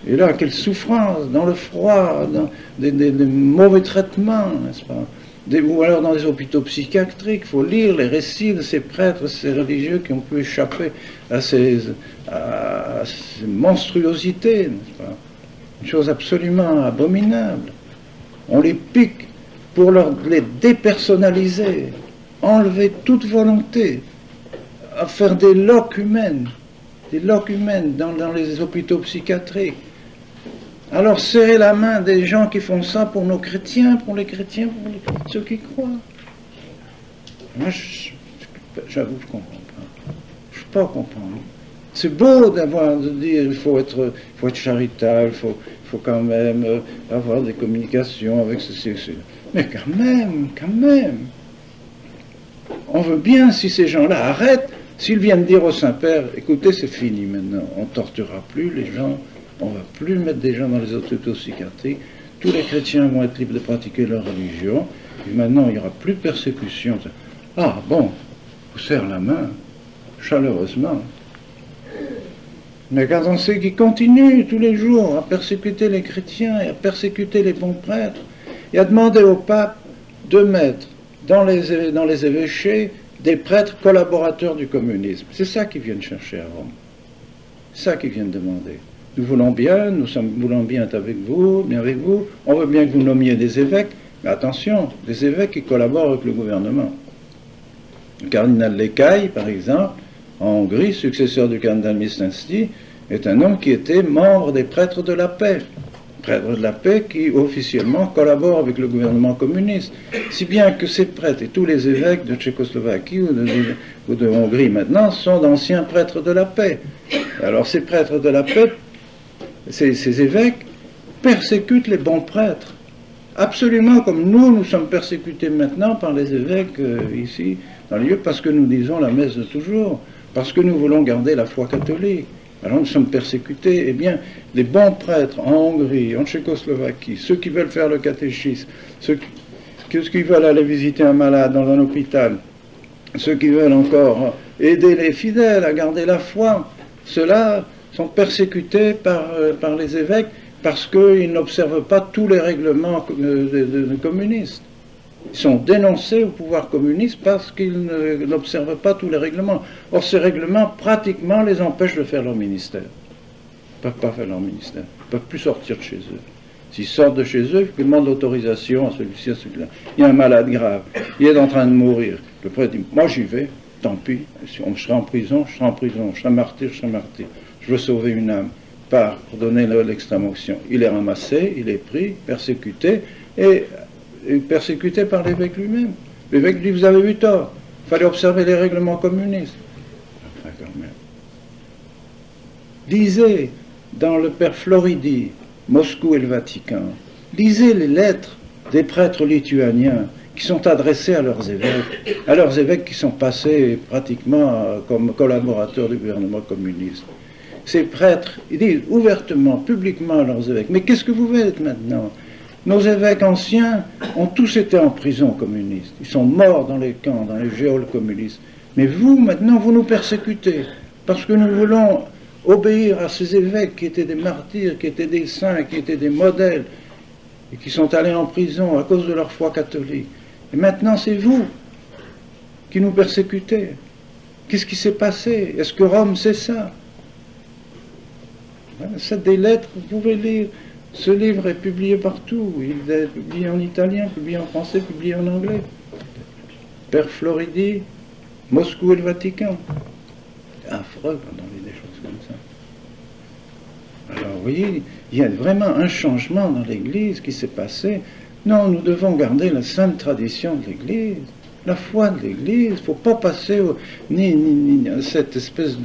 Et là, quelle souffrance, dans le froid, dans des mauvais traitements, n'est-ce pas? Ou alors dans des hôpitaux psychiatriques, il faut lire les récits de ces prêtres, ces religieux qui ont pu échapper à ces monstruosités, n'est-ce pas? Une chose absolument abominable. On les pique pour les dépersonnaliser, enlever toute volonté, à faire des loques humaines dans les hôpitaux psychiatriques. Alors serrer la main des gens qui font ça pour nos chrétiens, pour ceux qui croient. Moi, j'avoue, je ne comprends pas. Je ne peux pas comprendre. C'est beau de dire il faut être charitable, il faut quand même avoir des communications avec ceci. Mais quand même. On veut bien, si ces gens-là arrêtent, s'ils viennent dire au Saint-Père, écoutez, c'est fini maintenant, on ne torturera plus les gens, on ne va plus mettre des gens dans les hôpitaux psychiatriques, tous les chrétiens vont être libres de pratiquer leur religion, et maintenant il n'y aura plus de persécution. Ah bon, vous serre la main, chaleureusement. Mais quand on sait qu'ils continuent tous les jours à persécuter les chrétiens et à persécuter les bons prêtres, et à demander au pape de mettre dans les évêchés des prêtres collaborateurs du communisme. C'est ça qu'ils viennent chercher à Rome. C'est ça qu'ils viennent demander. Nous voulons bien, voulons bien être avec vous, on veut bien que vous nommiez des évêques, mais attention, des évêques qui collaborent avec le gouvernement. Le cardinal Lekai, par exemple, en Hongrie, successeur du cardinal Mislinszki, est un homme qui était membre des prêtres de la paix. Prêtres de la paix qui officiellement collaborent avec le gouvernement communiste. Si bien que ces prêtres et tous les évêques de Tchécoslovaquie ou de Hongrie maintenant sont d'anciens prêtres de la paix. Alors ces prêtres de la paix, ces évêques persécutent les bons prêtres. Absolument comme nous sommes persécutés maintenant par les évêques ici, dans les lieux, parce que nous disons la messe de toujours, parce que nous voulons garder la foi catholique. Alors nous sommes persécutés. Eh bien, les bons prêtres en Hongrie, en Tchécoslovaquie, ceux qui veulent faire le catéchisme, ceux qui veulent aller visiter un malade dans un hôpital, ceux qui veulent encore aider les fidèles à garder la foi, ceux-là sont persécutés par les évêques parce qu'ils n'observent pas tous les règlements communistes. Ils sont dénoncés au pouvoir communiste parce qu'ils n'observent pas tous les règlements. Or, ces règlements, pratiquement, les empêchent de faire leur ministère. Ils ne peuvent pas faire leur ministère. Ils ne peuvent plus sortir de chez eux. S'ils sortent de chez eux, ils demandent l'autorisation à celui-ci, à celui-là. Il y a un malade grave. Il est en train de mourir. Le prêtre dit, moi j'y vais, tant pis. Si on serait en prison, je serai en prison. Je serai martyr, je serai martyr. Je veux sauver une âme. Pour donner l'extrême-onction. Il est ramassé, il est pris, persécuté, et persécuté par l'évêque lui-même. L'évêque dit, vous avez eu tort, il fallait observer les règlements communistes. Enfin, quand même. Lisez dans le Père Floridi, Moscou et le Vatican, lisez les lettres des prêtres lituaniens qui sont adressés à leurs évêques qui sont passés pratiquement comme collaborateurs du gouvernement communiste. Ces prêtres, ils disent ouvertement, publiquement à leurs évêques, mais qu'est-ce que vous faites maintenant? Nos évêques anciens ont tous été en prison communiste. Ils sont morts dans les camps, dans les geôles communistes. Mais vous, maintenant, vous nous persécutez. Parce que nous voulons obéir à ces évêques qui étaient des martyrs, qui étaient des saints, qui étaient des modèles, et qui sont allés en prison à cause de leur foi catholique. Et maintenant, c'est vous qui nous persécutez. Qu'est-ce qui s'est passé? Est-ce que Rome sait ça? Voilà, c'est des lettres, vous pouvez lire. Ce livre est publié partout. Il est publié en italien, publié en français, publié en anglais. Père Floridi, Moscou et le Vatican. C'est affreux quand on lit des choses comme ça. Alors, vous voyez, il y a vraiment un changement dans l'Église qui s'est passé. Non, nous devons garder la sainte tradition de l'Église, la foi de l'Église. Il ne faut pas passer ni à cette espèce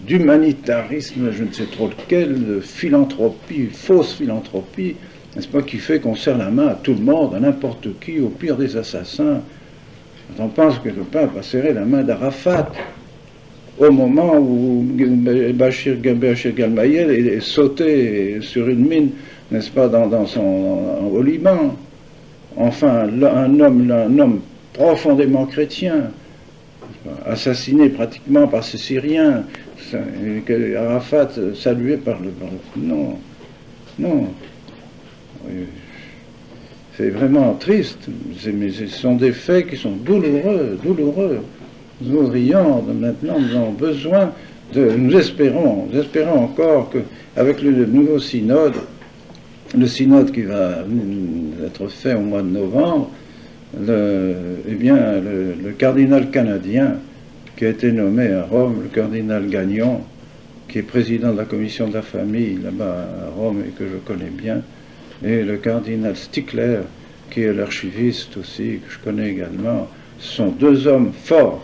d'humanitarisme, je ne sais trop lequel, de philanthropie, fausse philanthropie, n'est-ce pas, qui fait qu'on serre la main à tout le monde, à n'importe qui, au pire des assassins. Quand on pense que le pape a serré la main d'Arafat au moment où Bachir Galmayel est sauté sur une mine, n'est-ce pas, au Liban. Enfin, un homme profondément chrétien, assassiné pratiquement par ces Syriens, que Arafat salué par le... Non, non. C'est vraiment triste, mais ce sont des faits qui sont douloureux, douloureux. Nous voudrions, maintenant, nous avons besoin de... Nous espérons encore qu'avec le nouveau synode, le synode qui va être fait au mois de novembre, le cardinal canadien qui a été nommé à Rome, le cardinal Gagnon, qui est président de la commission de la famille là-bas à Rome et que je connais bien, et le cardinal Stickler, qui est l'archiviste aussi, que je connais également, ce sont deux hommes forts,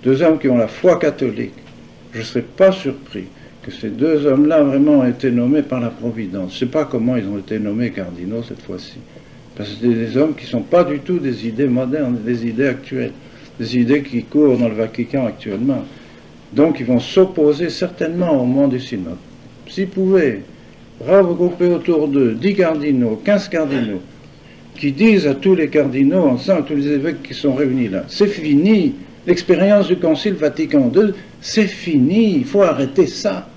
deux hommes qui ont la foi catholique. Je ne serais pas surpris que ces deux hommes-là vraiment aient été nommés par la Providence. Je ne sais pas comment ils ont été nommés cardinaux cette fois-ci. Parce que c'est des hommes qui ne sont pas du tout des idées modernes, des idées actuelles, des idées qui courent dans le Vatican actuellement. Donc ils vont s'opposer certainement au monde du synode. S'ils pouvaient regrouper autour d'eux 10 cardinaux, 15 cardinaux, qui disent à tous les cardinaux, ensemble, à tous les évêques qui sont réunis là, c'est fini, l'expérience du Concile Vatican II, c'est fini, il faut arrêter ça.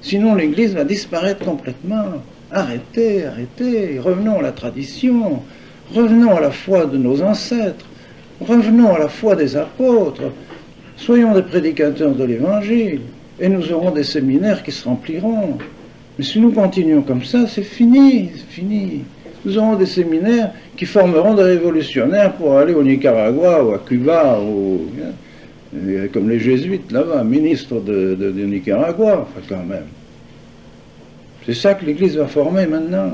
Sinon l'Église va disparaître complètement. Arrêtez, arrêtez, revenons à la tradition, revenons à la foi de nos ancêtres, revenons à la foi des apôtres, soyons des prédicateurs de l'Évangile, et nous aurons des séminaires qui se rempliront. Mais si nous continuons comme ça, c'est fini, c'est fini. Nous aurons des séminaires qui formeront des révolutionnaires pour aller au Nicaragua ou à Cuba, comme les jésuites là-bas, ministres de Nicaragua, enfin quand même. C'est ça que l'Église va former maintenant,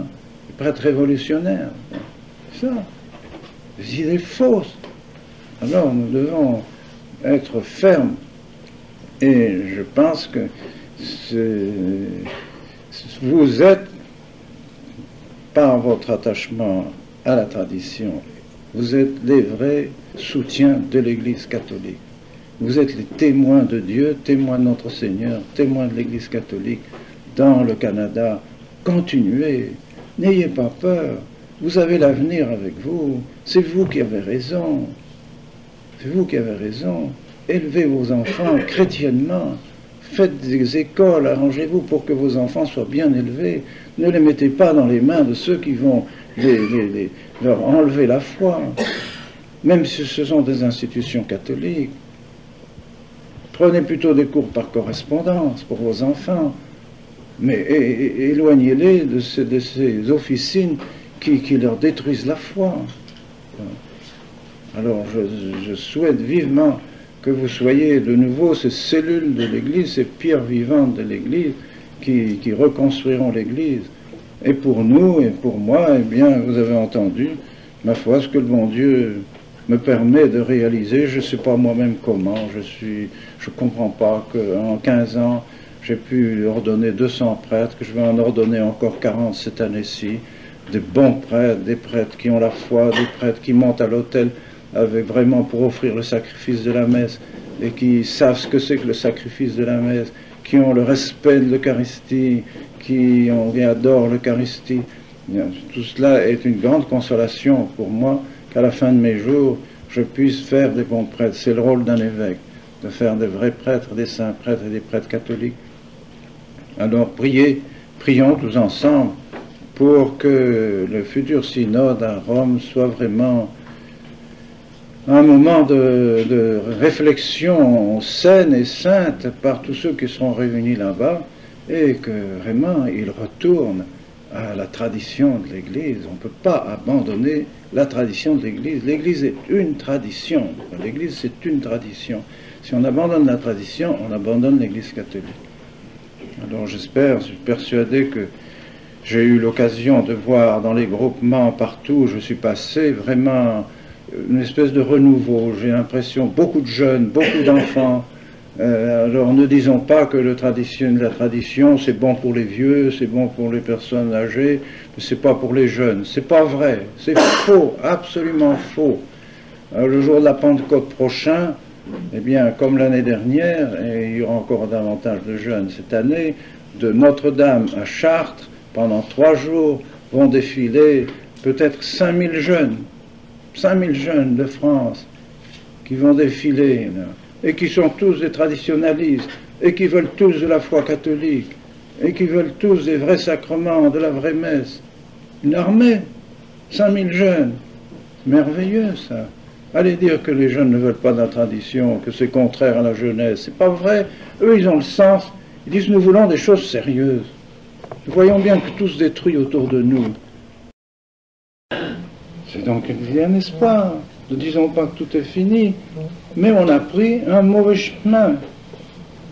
les prêtres révolutionnaires. C'est ça, des idées fausses. Alors nous devons être fermes. Et je pense que vous êtes, par votre attachement à la tradition, vous êtes les vrais soutiens de l'Église catholique. Vous êtes les témoins de Dieu, témoins de notre Seigneur, témoins de l'Église catholique dans le Canada. Continuez, n'ayez pas peur, vous avez l'avenir avec vous, c'est vous qui avez raison, c'est vous qui avez raison. Élevez vos enfants chrétiennement, faites des écoles, arrangez-vous pour que vos enfants soient bien élevés, ne les mettez pas dans les mains de ceux qui vont leur enlever la foi, même si ce sont des institutions catholiques. Prenez plutôt des cours par correspondance pour vos enfants, mais éloignez-les de ces officines qui leur détruisent la foi. Alors je souhaite vivement que vous soyez de nouveau ces cellules de l'Église, ces pierres vivantes de l'Église qui reconstruiront l'Église. Et pour nous et pour moi, eh bien, vous avez entendu, ma foi, ce que le bon Dieu me permet de réaliser. Je ne sais pas moi-même comment, je comprends pas qu'en 15 ans, j'ai pu ordonner 200 prêtres, que je vais en ordonner encore 40 cette année-ci, des bons prêtres, des prêtres qui ont la foi, des prêtres qui montent à l'autel avec vraiment pour offrir le sacrifice de la messe et qui savent ce que c'est que le sacrifice de la messe, qui ont le respect de l'Eucharistie, qui adorent l'Eucharistie. Tout cela est une grande consolation pour moi qu'à la fin de mes jours, je puisse faire des bons prêtres. C'est le rôle d'un évêque, de faire des vrais prêtres, des saints prêtres et des prêtres catholiques. Alors prions tous ensemble pour que le futur synode à Rome soit vraiment un moment de réflexion saine et sainte par tous ceux qui seront réunis là-bas, et que vraiment ils retournent à la tradition de l'Église. On ne peut pas abandonner la tradition de l'Église. L'Église est une tradition. L'Église, c'est une tradition. Si on abandonne la tradition, on abandonne l'Église catholique. Alors j'espère, je suis persuadé que j'ai eu l'occasion de voir dans les groupements partout où je suis passé vraiment une espèce de renouveau. J'ai l'impression beaucoup de jeunes, beaucoup d'enfants. Alors ne disons pas que la tradition c'est bon pour les vieux, c'est bon pour les personnes âgées, mais c'est pas pour les jeunes. C'est pas vrai, c'est faux, absolument faux. Alors, le jour de la Pentecôte prochain, eh bien, comme l'année dernière, et il y aura encore davantage de jeunes cette année, de Notre-Dame à Chartres, pendant 3 jours, vont défiler peut-être 5000 jeunes, 5000 jeunes de France qui vont défiler, là, et qui sont tous des traditionalistes, et qui veulent tous de la foi catholique, et qui veulent tous des vrais sacrements, de la vraie messe. Une armée, 5000 jeunes, merveilleux ça. Allez dire que les jeunes ne veulent pas de la tradition, que c'est contraire à la jeunesse, c'est pas vrai. Eux, ils ont le sens, ils disent nous voulons des choses sérieuses. Nous voyons bien que tout se détruit autour de nous. C'est donc un espoir. Ne disons pas que tout est fini, mais on a pris un mauvais chemin.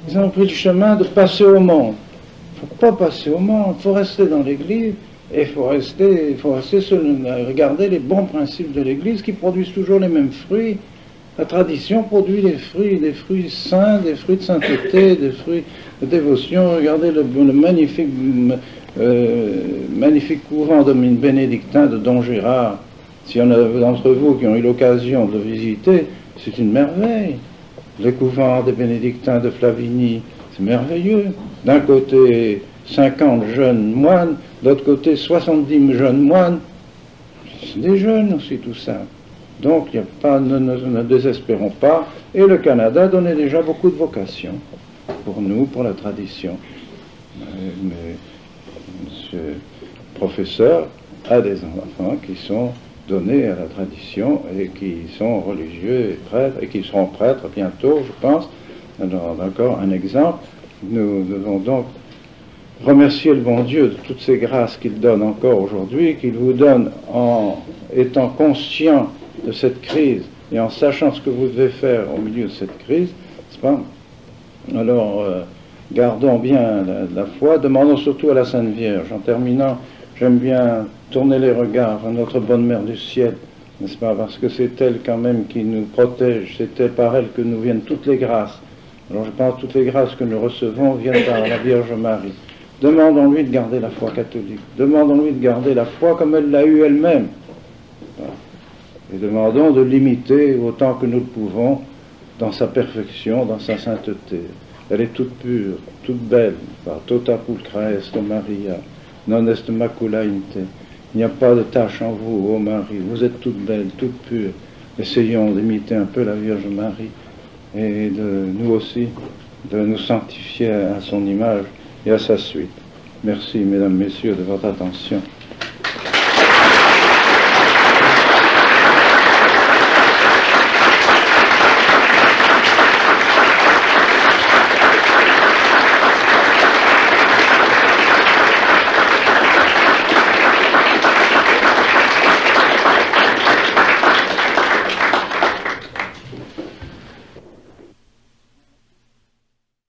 Ils ont pris le chemin de passer au monde. Il ne faut pas passer au monde, il faut rester dans l'Église, et il faut rester regarder les bons principes de l'Église qui produisent toujours les mêmes fruits. La tradition produit des fruits saints, des fruits de sainteté, des fruits de dévotion. Regardez le magnifique couvent bénédictin de Don Gérard. S'il y en a d'entre vous qui ont eu l'occasion de le visiter, c'est une merveille. Le couvent des bénédictins de Flavigny, c'est merveilleux. D'un côté, 50 jeunes moines, de l'autre côté, 70 jeunes moines. C'est des jeunes aussi, tout ça. Donc, il y a pas, ne désespérons pas. Et le Canada donnait déjà beaucoup de vocations pour nous, pour la tradition. Mais monsieur le professeur a des enfants qui sont donnés à la tradition et qui sont religieux et prêtres, et qui seront prêtres bientôt, je pense. Alors, encore un exemple. Nous devons donc remercier le bon Dieu de toutes ces grâces qu'il donne encore aujourd'hui, qu'il vous donne en étant conscient de cette crise et en sachant ce que vous devez faire au milieu de cette crise, n'est-ce pas? Alors, gardons bien la foi, demandons surtout à la Sainte Vierge. En terminant, j'aime bien tourner les regards à notre bonne Mère du ciel, n'est-ce pas? Parce que c'est elle quand même qui nous protège, c'est par elle que nous viennent toutes les grâces. Alors je pense que toutes les grâces que nous recevons viennent par la Vierge Marie. Demandons-lui de garder la foi catholique, demandons-lui de garder la foi comme elle l'a eue elle-même. Et demandons de l'imiter autant que nous le pouvons dans sa perfection, dans sa sainteté. Elle est toute pure, toute belle, par tota pulchra est Maria, non est macula in te. Il n'y a pas de tache en vous, ô Marie, vous êtes toute belle, toute pure. Essayons d'imiter un peu la Vierge Marie et de nous aussi, de nous sanctifier à son image et à sa suite. Merci, mesdames, messieurs, de votre attention.